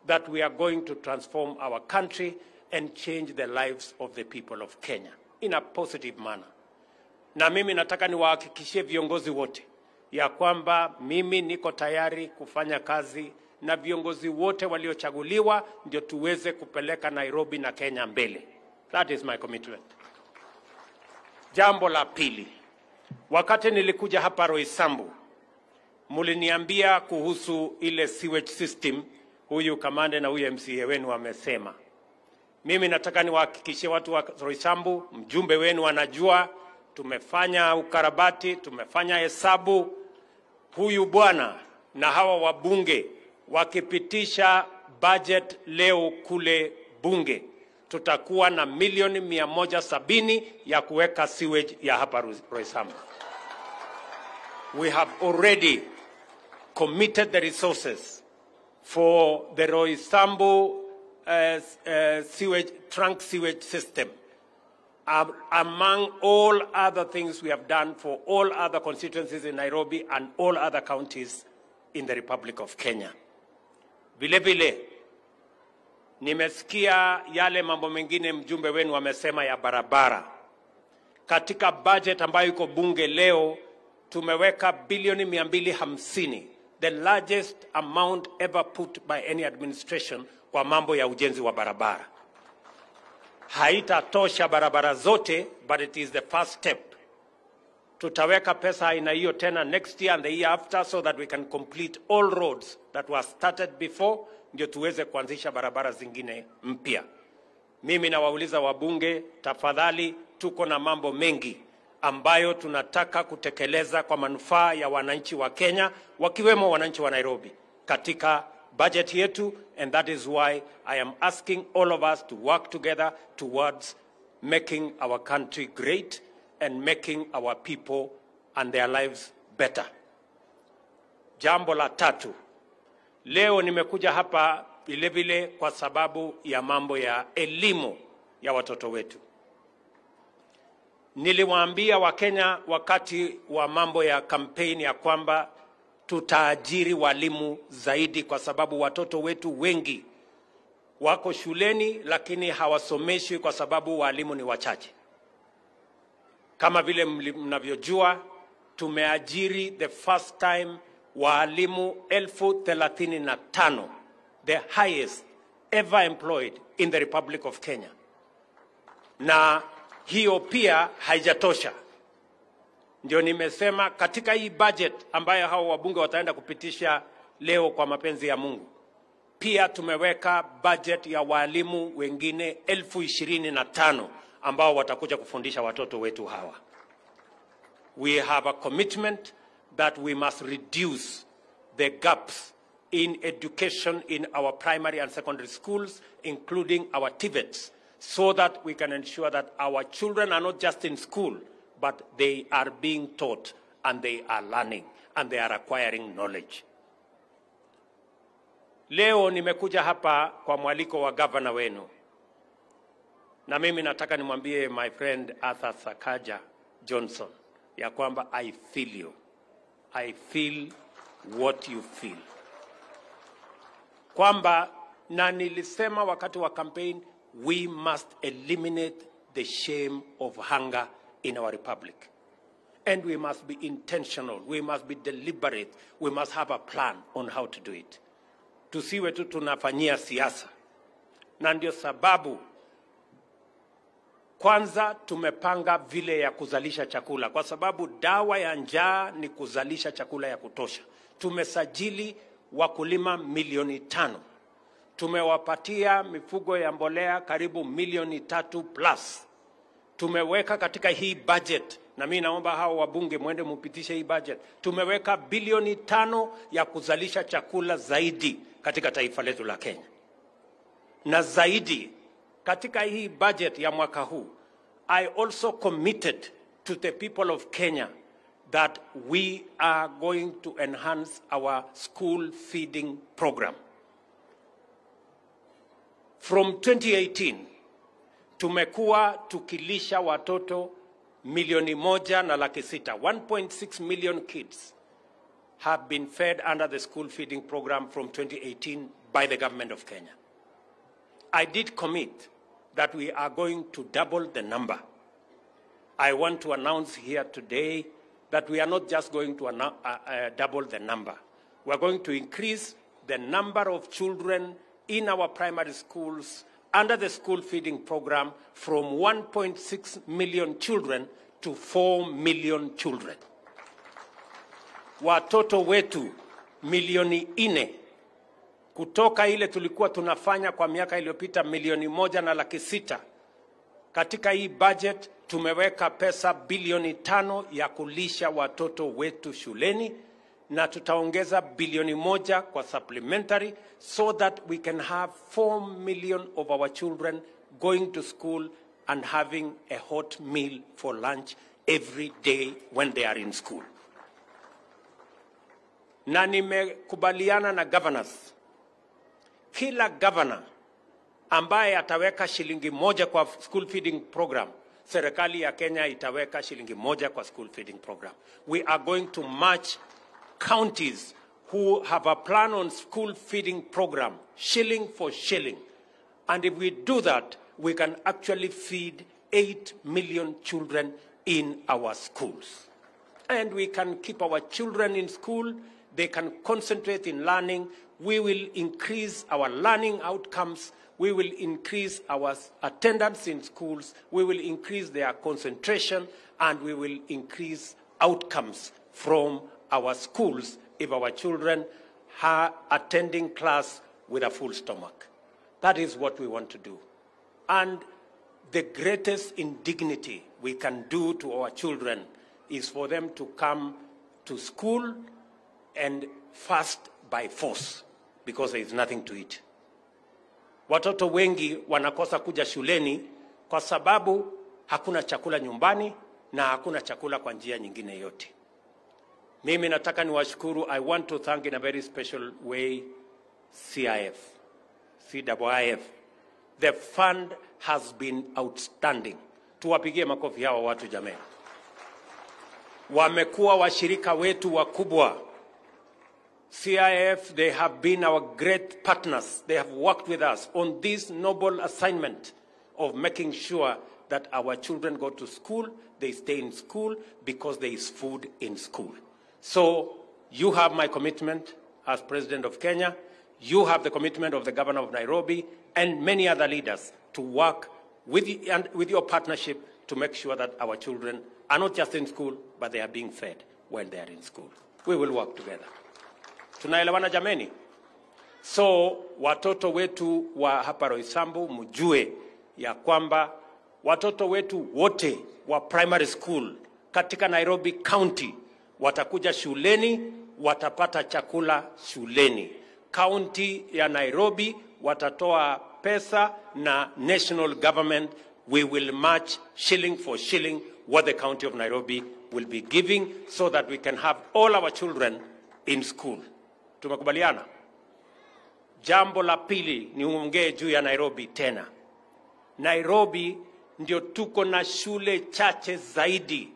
L: that we are going to transform our country and change the lives of the people of Kenya in a positive manner. Na mimi nataka niwahakikishie viongozi wote ya kwamba mimi niko tayari kufanya kazi na viongozi wote waliochaguliwa ndio tuweze kupeleka Nairobi na Kenya mbele. That is my commitment. Jambo la pili, wakati nilikuja hapa Roysambu, muliniambia kuhusu ile sewage system, huyu kamande na huyu MCA wenu wamesema. Mimi nataka niwahakikishie watu wa Roysambu, mjumbe wenu anajua, tumefanya ukarabati, tumefanya hesabu. Huyu bwana na hawa wabunge wakipitisha budget leo kule bunge, tutakuwa na milioni 170 ya kuweka sewage ya hapa Roysambu. We have already committed the resources for the Roysambu trunk sewage system. among all other things we have done for all other constituencies in Nairobi and all other counties in the Republic of Kenya. Vile vile, nimesikia yale mambo mengine mjumbe wenu wamesema ya barabara. Katika budget ambayo iko bunge leo, tumeweka bilioni 250, the largest amount ever put by any administration kwa mambo ya ujenzi wa barabara. Haitatosha barabara zote, but it is the first step. Tutaweka pesa aina hiyo tena next year and the year after so that we can complete all roads that were started before, ndio tuweze kuanzisha barabara zingine mpya. Mimi nawauliza wabunge, tafadhali, tuko na mambo mengi ambayo tunataka kutekeleza kwa manufaa ya wananchi wa Kenya, wakiwemo wananchi wa Nairobi, katika budget yetu, and that is why I am asking all of us to work together towards making our country great and making our people and their lives better. Jambo la tatu, leo nimekuja hapa vile vile kwa sababu ya mambo ya elimu ya watoto wetu. Niliwaambia Wakenya wakati wa mambo ya kampeni ya kwamba tutaajiri walimu zaidi kwa sababu watoto wetu wengi wako shuleni lakini hawasomeshwi kwa sababu walimu ni wachache. Kama vile mnavyojua, tumeajiri the first time walimu 35,000, the highest ever employed in the Republic of Kenya. Na hiyo pia haijatosha. Ndio nimesema katika hii budget ambayo hao wabunge wataenda kupitisha leo kwa mapenzi ya Mungu, pia tumeweka budget ya walimu wengine 25,000 ambao watakuja kufundisha watoto wetu hawa. We have a commitment that we must reduce the gaps in education in our primary and secondary schools, including our TVETs, so that we can ensure that our children are not just in school, but they are being taught and they are learning and they are acquiring knowledge. Leo nimekuja hapa kwa mwaliko wa governor wenu. Na mimi nataka nimwambie my friend Arthur Sakaja Johnson ya kwamba I feel you. I feel what you feel. Kwamba, na nilisema wakati wa campaign, we must eliminate the shame of hunger in our republic. And we must be intentional, we must be deliberate, we must have a plan on how to do it. Tusiwe tu tunafanyia siasa. Na ndio sababu kwanza tumepanga vile ya kuzalisha chakula, kwa sababu dawa ya njaa ni kuzalisha chakula ya kutosha. Tumesajili wakulima 500,000. Tumewapatia mifugo ya mbolea karibu 3 Tumeweka katika hii budget, na mimi naomba hao wabunge mwende mupitishe hii budget. Tumeweka bilioni 5 ya kuzalisha chakula zaidi katika taifa letu la Kenya. Na zaidi, katika hii budget ya mwaka huu, I also committed to the people of Kenya that we are going to enhance our school feeding program. From 2018, tumekuwa tukilisha watoto 1,600,000. 1.6 million kids have been fed under the school feeding program from 2018 by the government of Kenya. I did commit that we are going to double the number. I want to announce here today that we are not just going to double the number. We are going to increase the number of children in our primary schools under the school feeding program from 1.6 million children to 4 million children. Watoto wetu 4,000,000 kutoka ile tulikuwa tunafanya kwa miaka iliyopita 1,600,000. Katika hii budget tumeweka pesa bilioni 5 ya kulisha watoto wetu shuleni, na tutaongeza bilioni 1 kwa supplementary so that we can have 4 million of our children going to school and having a hot meal for lunch every day when they are in school. Na nimekubaliana na governors, kila governor ambaye ataweka shilingi 1 kwa school feeding program, serikali ya Kenya itaweka shilingi moja kwa school feeding program. We are going to match counties who have a plan on school feeding program, shilling for shilling. And if we do that, we can actually feed 8 million children in our schools. And we can keep our children in school. They can concentrate in learning. We will increase our learning outcomes. We will increase our attendance in schools. We will increase their concentration, and we will increase outcomes from our schools if our children are attending class with a full stomach. That is what we want to do. And the greatest indignity we can do to our children is for them to come to school and fast by force because there is nothing to eat. Watoto wengi wanakosa kuja shuleni kwa sababu hakuna chakula nyumbani na hakuna chakula kwa njia nyingine yote. Mimi nataka niwashukuru. I want to thank in a very special way CIF. The fund has been outstanding. Tuwapigie makofi hawa watu jamani. Wamekuwa washirika wetu wakubwa. CIF, they have been our great partners. They have worked with us on this noble assignment of making sure that our children go to school, they stay in school because there is food in school. So you have my commitment as President of Kenya. You have the commitment of the Governor of Nairobi and many other leaders to work with your partnership to make sure that our children are not just in school, but they are being fed when they are in school. We will work together. Tunaelewana jameni? So watoto wetu wa hapa Roysambu mjue ya kwamba watoto wetu wote wa primary school katika Nairobi County watakuja shuleni, watapata chakula shuleni. County ya Nairobi watatoa pesa na national government, we will match shilling for shilling what the county of Nairobi will be giving so that we can have all our children in school. Tumekubaliana? Jambo la pili niongee juu ya Nairobi tena. Nairobi ndio tuko na shule chache zaidi.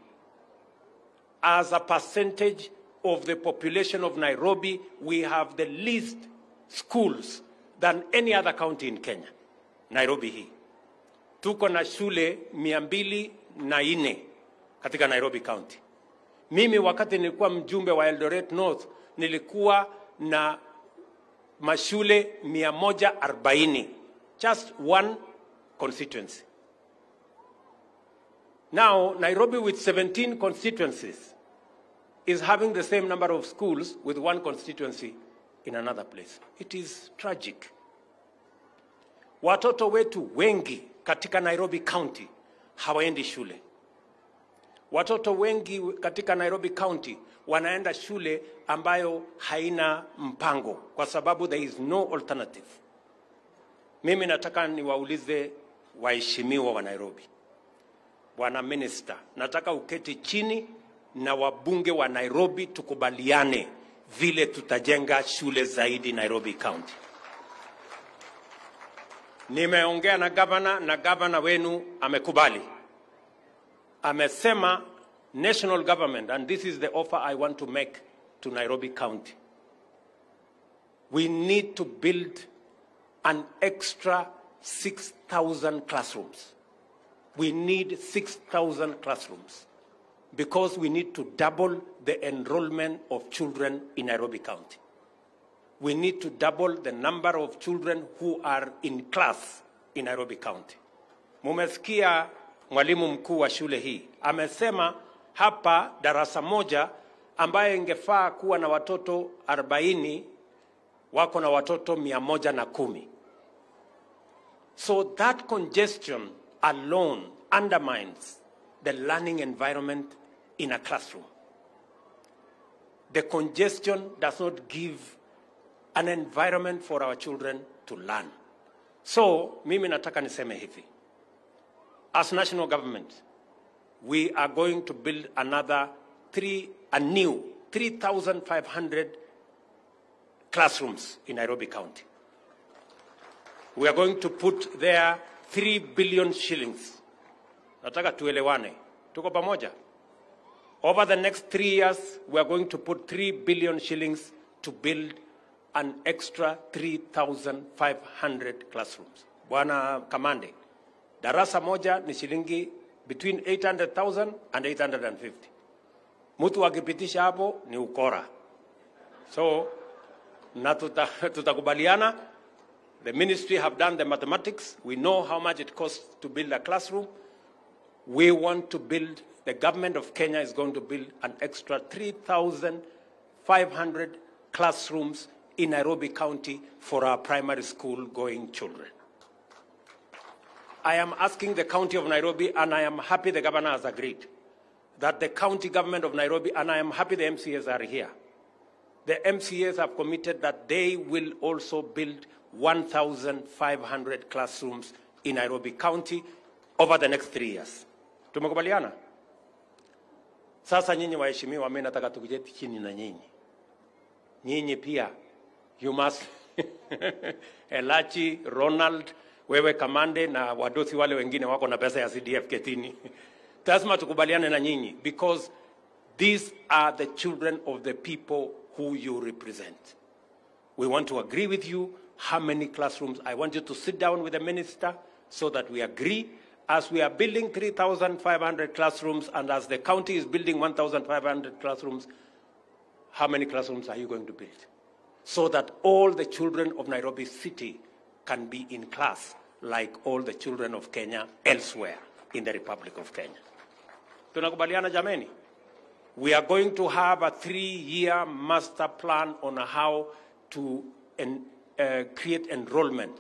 L: As a percentage of the population of Nairobi, we have the least schools than any other county in Kenya. Nairobi hii. Tuko na shule 204 katika Nairobi County. Mimi wakati nilikuwa mjumbe wa Eldoret North, nilikuwa na mashule 140. Just one constituency. Now, Nairobi with 17 constituencies is having the same number of schools with one constituency in another place. It is tragic. Watoto wetu wengi katika Nairobi County hawaendi shule. Watoto wengi katika Nairobi County wanaenda shule ambayo haina mpango kwa sababu there is no alternative. Mimi nataka niwaulize waheshimiwa wa Nairobi. Bwana Minister, nataka uketi chini na wabunge wa Nairobi tukubaliane vile tutajenga shule zaidi Nairobi County. Nimeongea na governor wenu amekubali. Amesema national government, and this is the offer I want to make to Nairobi County. We need to build an extra 6,000 classrooms. We need 6,000 classrooms because we need to double the enrollment of children in Nairobi County. We need to double the number of children who are in class in Nairobi County. Mumesikia mwalimu mkuu wa shule hii amesema hapa darasa moja ambaye ingefaa kuwa na watoto 40 wako na watoto 110. So that congestion alone undermines the learning environment in a classroom. The congestion does not give an environment for our children to learn. So, mimi nataka niseme hivi. As national government, we are going to build a new 3,500 classrooms in Nairobi County. We are going to put there 3 billion shillings Nataka tuelewane. Tuko pamoja? Over the next 3 years, we are going to put 3 billion shillings to build an extra 3,500 classrooms. Bwana Kamande, darasa moja ni shilingi between 800,000 and 850. Mtu akipitisha hapo ni ukora. So, na tutakubaliana. The ministry have done the mathematics. We know how much it costs to build a classroom. We want to build, the government of Kenya is going to build an extra 3,500 classrooms in Nairobi County for our primary school going children. I am asking the county of Nairobi, and I am happy the governor has agreed, that the county government of Nairobi, and I am happy the MCAs are here. The MCAs have committed that they will also build 1,500 classrooms in Nairobi County over the next 3 years. Tumekubaliana? Sasa nyinyi waheshimiwa, mimi nataka tuketi chini na nyinyi. Nyinyi pia, you must, Elachi, Ronald, wewe Kamande na wadosi wale wengine wako na pesa ya CDF ketini. Lazima tukubaliane na nyinyi, because these are the children of the people who you represent. We want to agree with you how many classrooms. I want you to sit down with the minister so that we agree. As we are building 3,500 classrooms and as the county is building 1,500 classrooms, how many classrooms are you going to build? So that all the children of Nairobi City can be in class like all the children of Kenya elsewhere in the Republic of Kenya. Tunakubaliana jameni? We are going to have a 3-year master plan on how to create enrollment.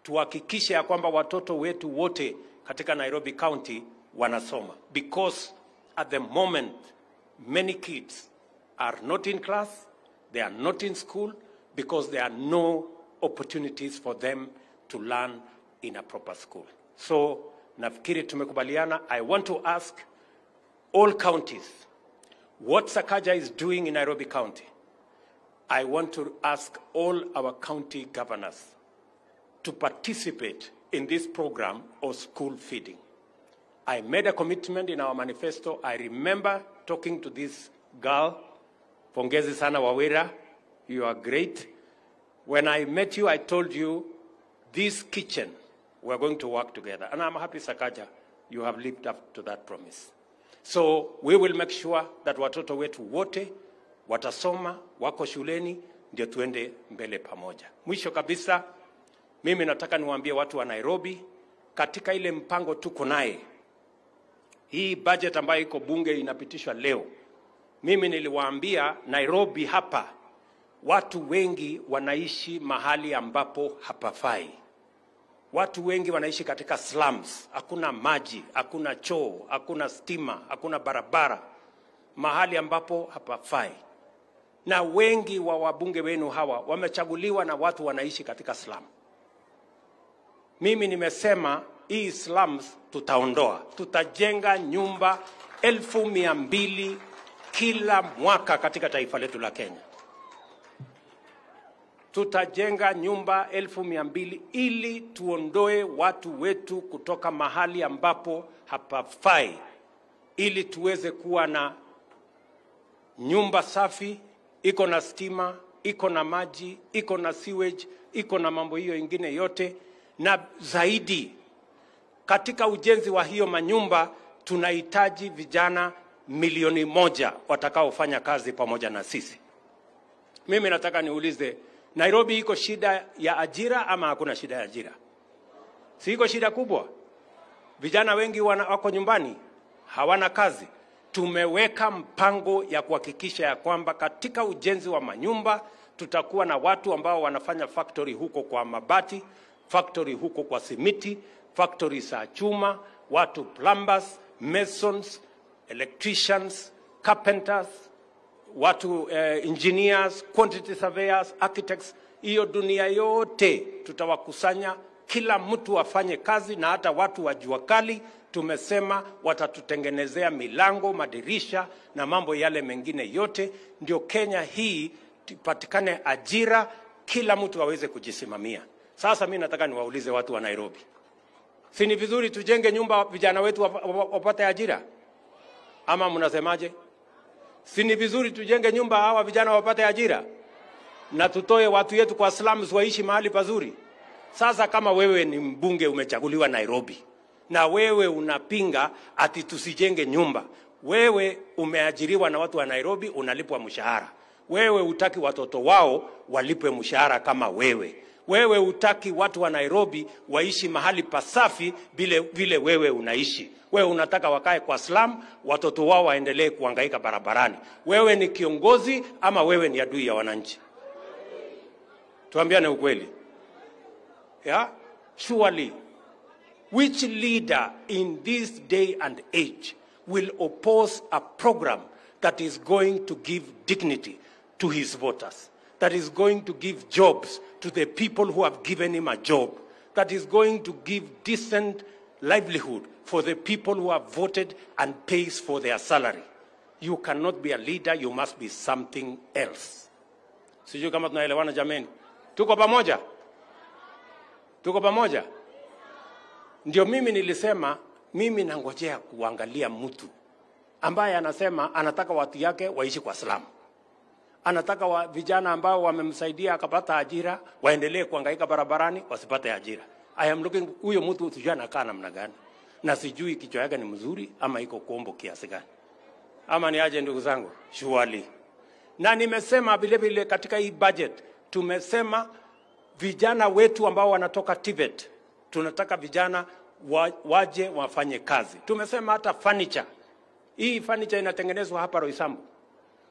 L: Tuhakikishe ya kwamba watoto wetu wote katika Nairobi County wanasoma. Because at the moment, many kids are not in class, they are not in school, because there are no opportunities for them to learn in a proper school. So, nafikiri tumekubaliana. I want to ask all counties, what Sakaja is doing in Nairobi County, I want to ask all our county governors to participate in this program of school feeding. I made a commitment in our manifesto. I remember talking to this girl, Pongezi Sana Wawira, you are great. When I met you, I told you, this kitchen, we're going to work together. And I'm happy, Sakaja, you have lived up to that promise. So we will make sure that watoto wetu wote, watasoma, wako shuleni, ndio tuende mbele pamoja. Mwisho kabisa, mimi nataka niwaambie watu wa Nairobi, katika ile mpango tuko naye, hii budget ambayo iko bunge inapitishwa leo, mimi niliwaambia Nairobi hapa, watu wengi wanaishi mahali ambapo hapafai. Watu wengi wanaishi katika slums, hakuna maji, hakuna choo, hakuna stima, hakuna barabara, mahali ambapo hapafai. Na wengi wa wabunge wenu hawa wamechaguliwa na watu wanaishi katika slum. Mimi nimesema hii slums tutaondoa. Tutajenga nyumba 1,200 kila mwaka katika taifa letu la Kenya. Tutajenga nyumba 1,200 ili tuondoe watu wetu kutoka mahali ambapo hapafai, ili tuweze kuwa na nyumba safi, iko na stima, iko na maji, iko na sewage, iko na mambo hiyo ingine yote. Na zaidi, katika ujenzi wa hiyo manyumba, tunahitaji vijana 1,000,000 watakaofanya kazi pamoja na sisi. Mimi nataka niulize, Nairobi iko shida ya ajira ama hakuna shida ya ajira? Si iko shida kubwa? Vijana wengi wako nyumbani, hawana kazi. Tumeweka mpango ya kuhakikisha ya kwamba katika ujenzi wa manyumba tutakuwa na watu ambao wanafanya factory huko kwa mabati, factory huko kwa simiti, factory za chuma, watu plumbers, masons, electricians, carpenters, watu engineers, quantity surveyors, architects. Hiyo dunia yote tutawakusanya, kila mtu afanye kazi, na hata watu wa jua kali tumesema watatutengenezea milango, madirisha na mambo yale mengine yote, ndio Kenya hii tupatikane ajira, kila mtu aweze kujisimamia. Sasa mimi nataka niwaulize watu wa Nairobi, Si ni vizuri tujenge nyumba vijana wetu wapate ajira? Ama mnasemaje? Si ni vizuri tujenge nyumba hawa vijana wapate ajira? Na tutoe watu yetu kwa slums waishi mahali pazuri? Sasa kama wewe ni mbunge umechaguliwa Nairobi, na wewe unapinga ati tusijenge nyumba, wewe umeajiriwa na watu wa Nairobi, unalipwa mshahara. Wewe utaki watoto wao walipwe mshahara kama wewe. Wewe utaki watu wa Nairobi waishi mahali pasafi vile wewe unaishi. Wewe unataka wakae kwa slum, watoto wao waendelee kuhangaika barabarani. Wewe ni kiongozi ama wewe ni adui ya wananchi? Tuambiane ukweli. Yeah? Surely, which leader in this day and age will oppose a program that is going to give dignity to his voters, that is going to give jobs to the people who have given him a job, that is going to give decent livelihood for the people who have voted and pays for their salary? You cannot be a leader, you must be something else. Sijui kama tunaelewana jameni. Tuko pamoja? Tuko pamoja? Ndio mimi nilisema, mimi nangojea kuangalia mtu ambaye anasema anataka watu yake waishi kwa slum. Anataka vijana ambao wamemsaidia akapata ajira waendelee kuhangaika barabarani wasipate ajira. I am looking, huyo mtu sijui anakaa namna gani. Na sijui kichwa yake ni mzuri ama iko kombo kiasi gani. Ama ni aje ndugu zangu? Surely. Na nimesema vile vile katika hii budget tumesema vijana wetu ambao wanatoka Tibet, tunataka vijana waje wafanye kazi. Tumesema hata furniture. Hii furniture inatengenezwa hapa Roysambu.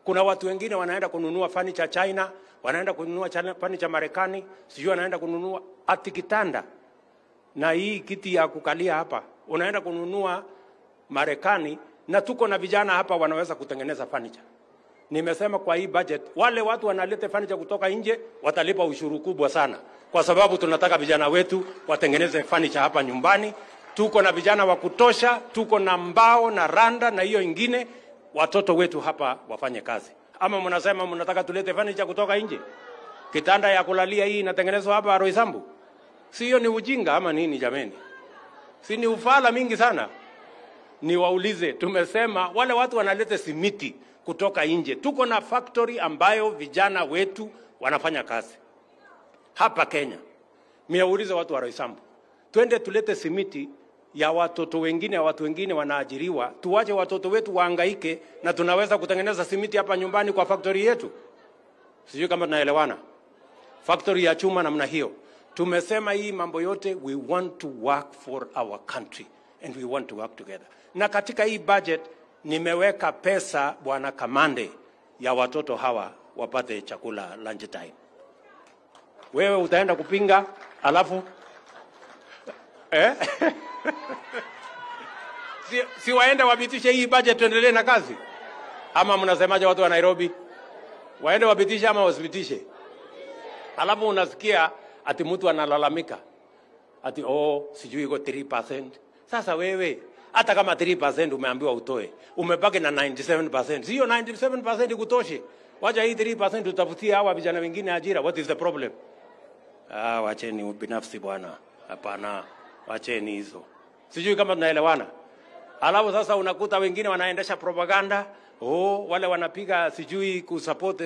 L: Kuna watu wengine wanaenda kununua furniture China, wanaenda kununua furniture Marekani, sijui wanaenda kununua ati kitanda. Na hii kiti ya kukalia hapa, unaenda kununua Marekani, na tuko na vijana hapa wanaweza kutengeneza furniture. Nimesema kwa hii budget, wale watu wanaleta furniture kutoka nje, watalipa ushuru kubwa sana. Kwa sababu tunataka vijana wetu watengeneze furniture hapa nyumbani. Tuko na vijana wa kutosha, tuko na mbao na randa na hiyo ingine, watoto wetu hapa wafanye kazi. Ama mnasema mnataka tulete furniture kutoka nje? Kitanda ya kulalia hii inatengenezwa hapa Roysambu. Si hiyo ni ujinga ama nini jameni? Si ni ufala mingi sana? Niwaulize, tumesema wale watu wanaleta simiti kutoka nje. Tuko na factory ambayo vijana wetu wanafanya kazi hapa Kenya. Miaulize watu wa Roysambu, twende tulete simiti ya watoto wengine, watu wengine wanaajiriwa, tuwache watoto wetu wahangaike na tunaweza kutengeneza simiti hapa nyumbani kwa factory yetu. Sijui kama tunaelewana. Factory ya chuma namna hiyo. Tumesema hii mambo yote, we want to work for our country and we want to work together. Na katika hii budget nimeweka pesa bwana Kamande ya watoto hawa wapate chakula lunch time. Wewe utaenda kupinga alafu si waende wabitishe hii budget tuendelee na kazi? Ama mnasemaje watu wa Nairobi? Waende wabitishe ama wasibitishe? Alafu unasikia ati mtu analalamika ati sijui iko 3%. Sasa wewe hata kama 3% umeambiwa utoe, umebaki na 97%. Sio 97% kutoshe. Wacha hii 3% utafutia hawa vijana wengine ajira. What is the problem? Wacheni ubinafsi bwana. Hapana, wacheni hizo. Sijui kama tunaelewana. Alafu sasa unakuta wengine wanaendesha propaganda, wale wanapiga sijui kusupport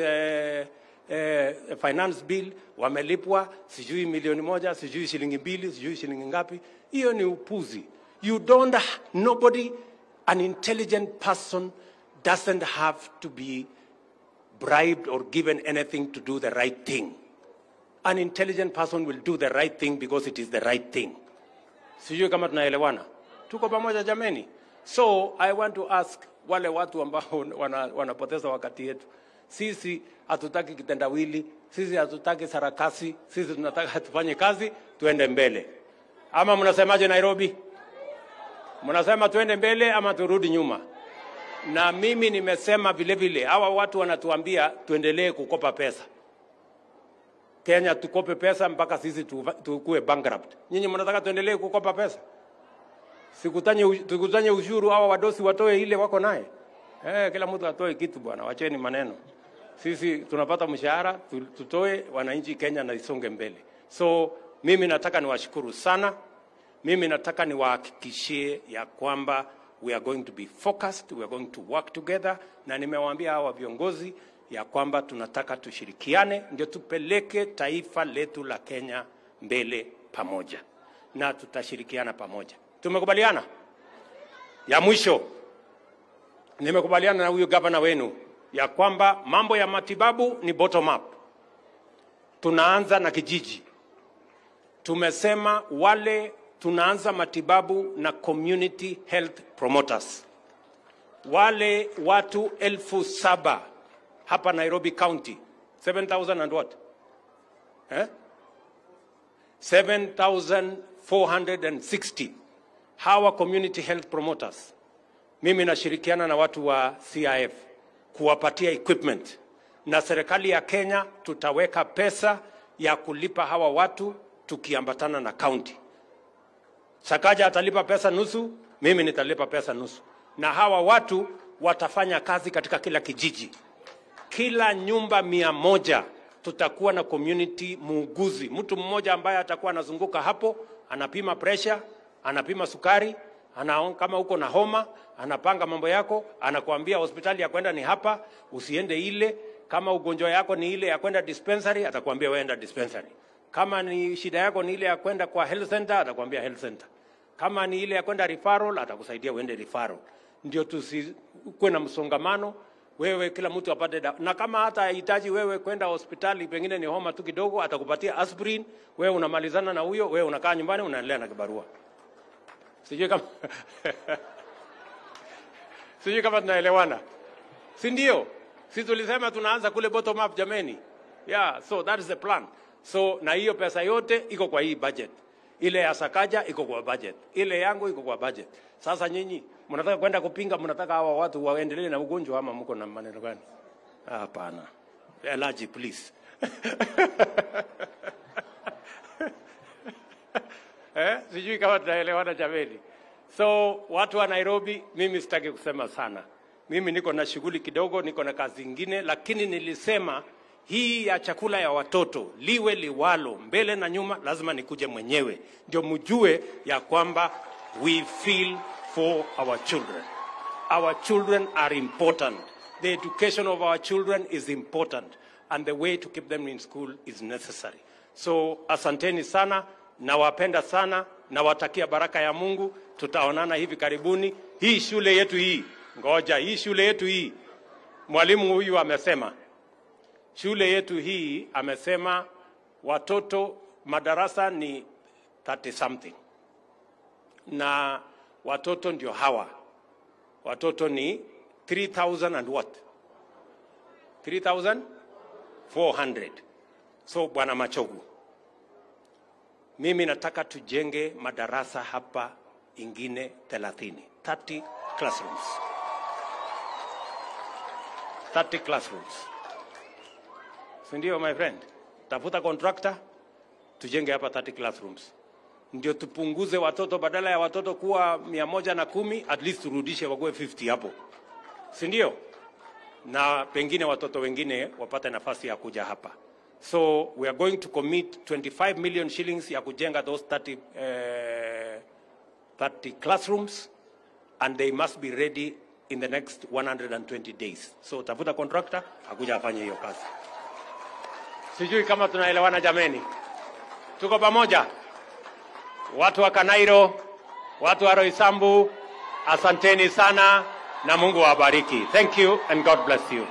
L: finance bill, wamelipwa sijui milioni 1, sijui shilingi 2, sijui shilingi ngapi. Hiyo ni upuzi. Nobody, an intelligent person doesn't have to be bribed or given anything to do the right thing. An intelligent person will do the right thing because it is the right thing. Sijui kama tunaelewana. Tuko pamoja jameni? So I want to ask wale watu ambao wanapoteza wakati yetu. Sisi hatutaki kitendawili, sisi hatutaki sarakasi, sisi tunataka tufanye kazi, tuende mbele. Ama mnasemaje Nairobi? Mnasema tuende mbele ama turudi nyuma? Na mimi nimesema vile vile, hawa watu wanatuambia tuendelee kukopa pesa. Kenya tukope pesa mpaka sisi tukue bankrupt. Nyinyi mnataka tuendelee kukopa pesa? Sikutanye ushuru hawa wadosi watoe ile wako naye. Kila mtu atoe kitu bwana, wacheni maneno. Sisi tunapata mshahara, tutoe, wananchi Kenya na isonge mbele. So mimi nataka niwashukuru sana. Mimi nataka niwahakikishie ya kwamba we are going to be focused, we are going to work together, na nimewaambia hawa viongozi ya kwamba tunataka tushirikiane ndio tupeleke taifa letu la Kenya mbele pamoja, na tutashirikiana pamoja. Tumekubaliana? Ya mwisho, nimekubaliana na huyu gavana wenu ya kwamba mambo ya matibabu ni bottom up. Tunaanza na kijiji. Tumesema wale tunaanza matibabu na community health promoters. Wale watu 7,000 hapa Nairobi County. 7,000 and what? 7,460. Hawa community health promoters. Mimi nashirikiana na watu wa CIF kuwapatia equipment. Na serikali ya Kenya tutaweka pesa ya kulipa hawa watu tukiambatana na county. Sakaja atalipa pesa nusu, mimi nitalipa pesa nusu. Na hawa watu watafanya kazi katika kila kijiji. Kila nyumba 100 tutakuwa na community muuguzi. Mtu mmoja ambaye atakuwa anazunguka hapo, anapima pressure, anapima sukari, kama uko na homa, anapanga mambo yako, anakuambia hospitali ya kwenda ni hapa, usiende ile. Kama ugonjwa yako ni ile ya kwenda dispensary, atakwambia weenda dispensary. Kama ni shida yako ni ile ya kwenda kwa health center, atakwambia health center. Kama ni ile ya kwenda referral, atakusaidia uende referral. Ndio tusikuwe na msongamano, wewe kila mtu apate dawa. Na kama hata hahitaji wewe kwenda hospitali, pengine ni homa tu kidogo, atakupatia aspirin, wewe unamalizana na huyo, wewe unakaa nyumbani unaendelea na kibarua. Sijui kama sijui kama tunaelewana. Si ndio? Sisi tulisema tunaanza kule bottom up jameni. Yeah, so that is the plan. So na hiyo pesa yote iko kwa hii budget. Ile ya Sakaja iko kwa budget. Ile yangu iko kwa budget. Sasa nyinyi mnataka kwenda kupinga, mnataka hawa watu waendelee na ugonjwa ama mko na maneno gani? Hapana. Allergy please. Sijui kama tunaelewana jameni. So watu wa Nairobi, mimi sitaki kusema sana. Mimi niko na shughuli kidogo, niko na kazi nyingine, lakini nilisema hii ya chakula ya watoto liwe liwalo, mbele na nyuma, lazima nikuje mwenyewe ndio mjue ya kwamba we feel for our children. Our children are important. The education of our children is important, and the way to keep them in school is necessary. So asanteni sana, nawapenda sana, nawatakia baraka ya Mungu. Tutaonana hivi karibuni. Hii shule yetu hii, ngoja, hii shule yetu hii, mwalimu huyu amesema, shule yetu hii amesema watoto madarasa ni 30 something. Na watoto ndio hawa. Watoto ni 3,000 and what? 3,400. So Bwana Machogu, mimi nataka tujenge madarasa hapa ingine 30 classrooms. 30 classrooms. Sindio my friend? Tafuta contractor, tujenge hapa 30 classrooms. Ndio tupunguze watoto, badala ya watoto kuwa 110, at least turudishe wagoe 50 hapo. Sindio? Na pengine watoto wengine wapate nafasi ya kuja hapa. So we are going to commit 25 million shillings ya kujenga those 30 classrooms, and they must be ready in the next 120 days. So tafuta contractor akuja afanye hiyo kazi. Sijui kama tunaelewana jameni. Tuko pamoja? Watu wa Kanairo, watu wa Roysambu, asanteni sana na Mungu awabariki. Thank you and God bless you.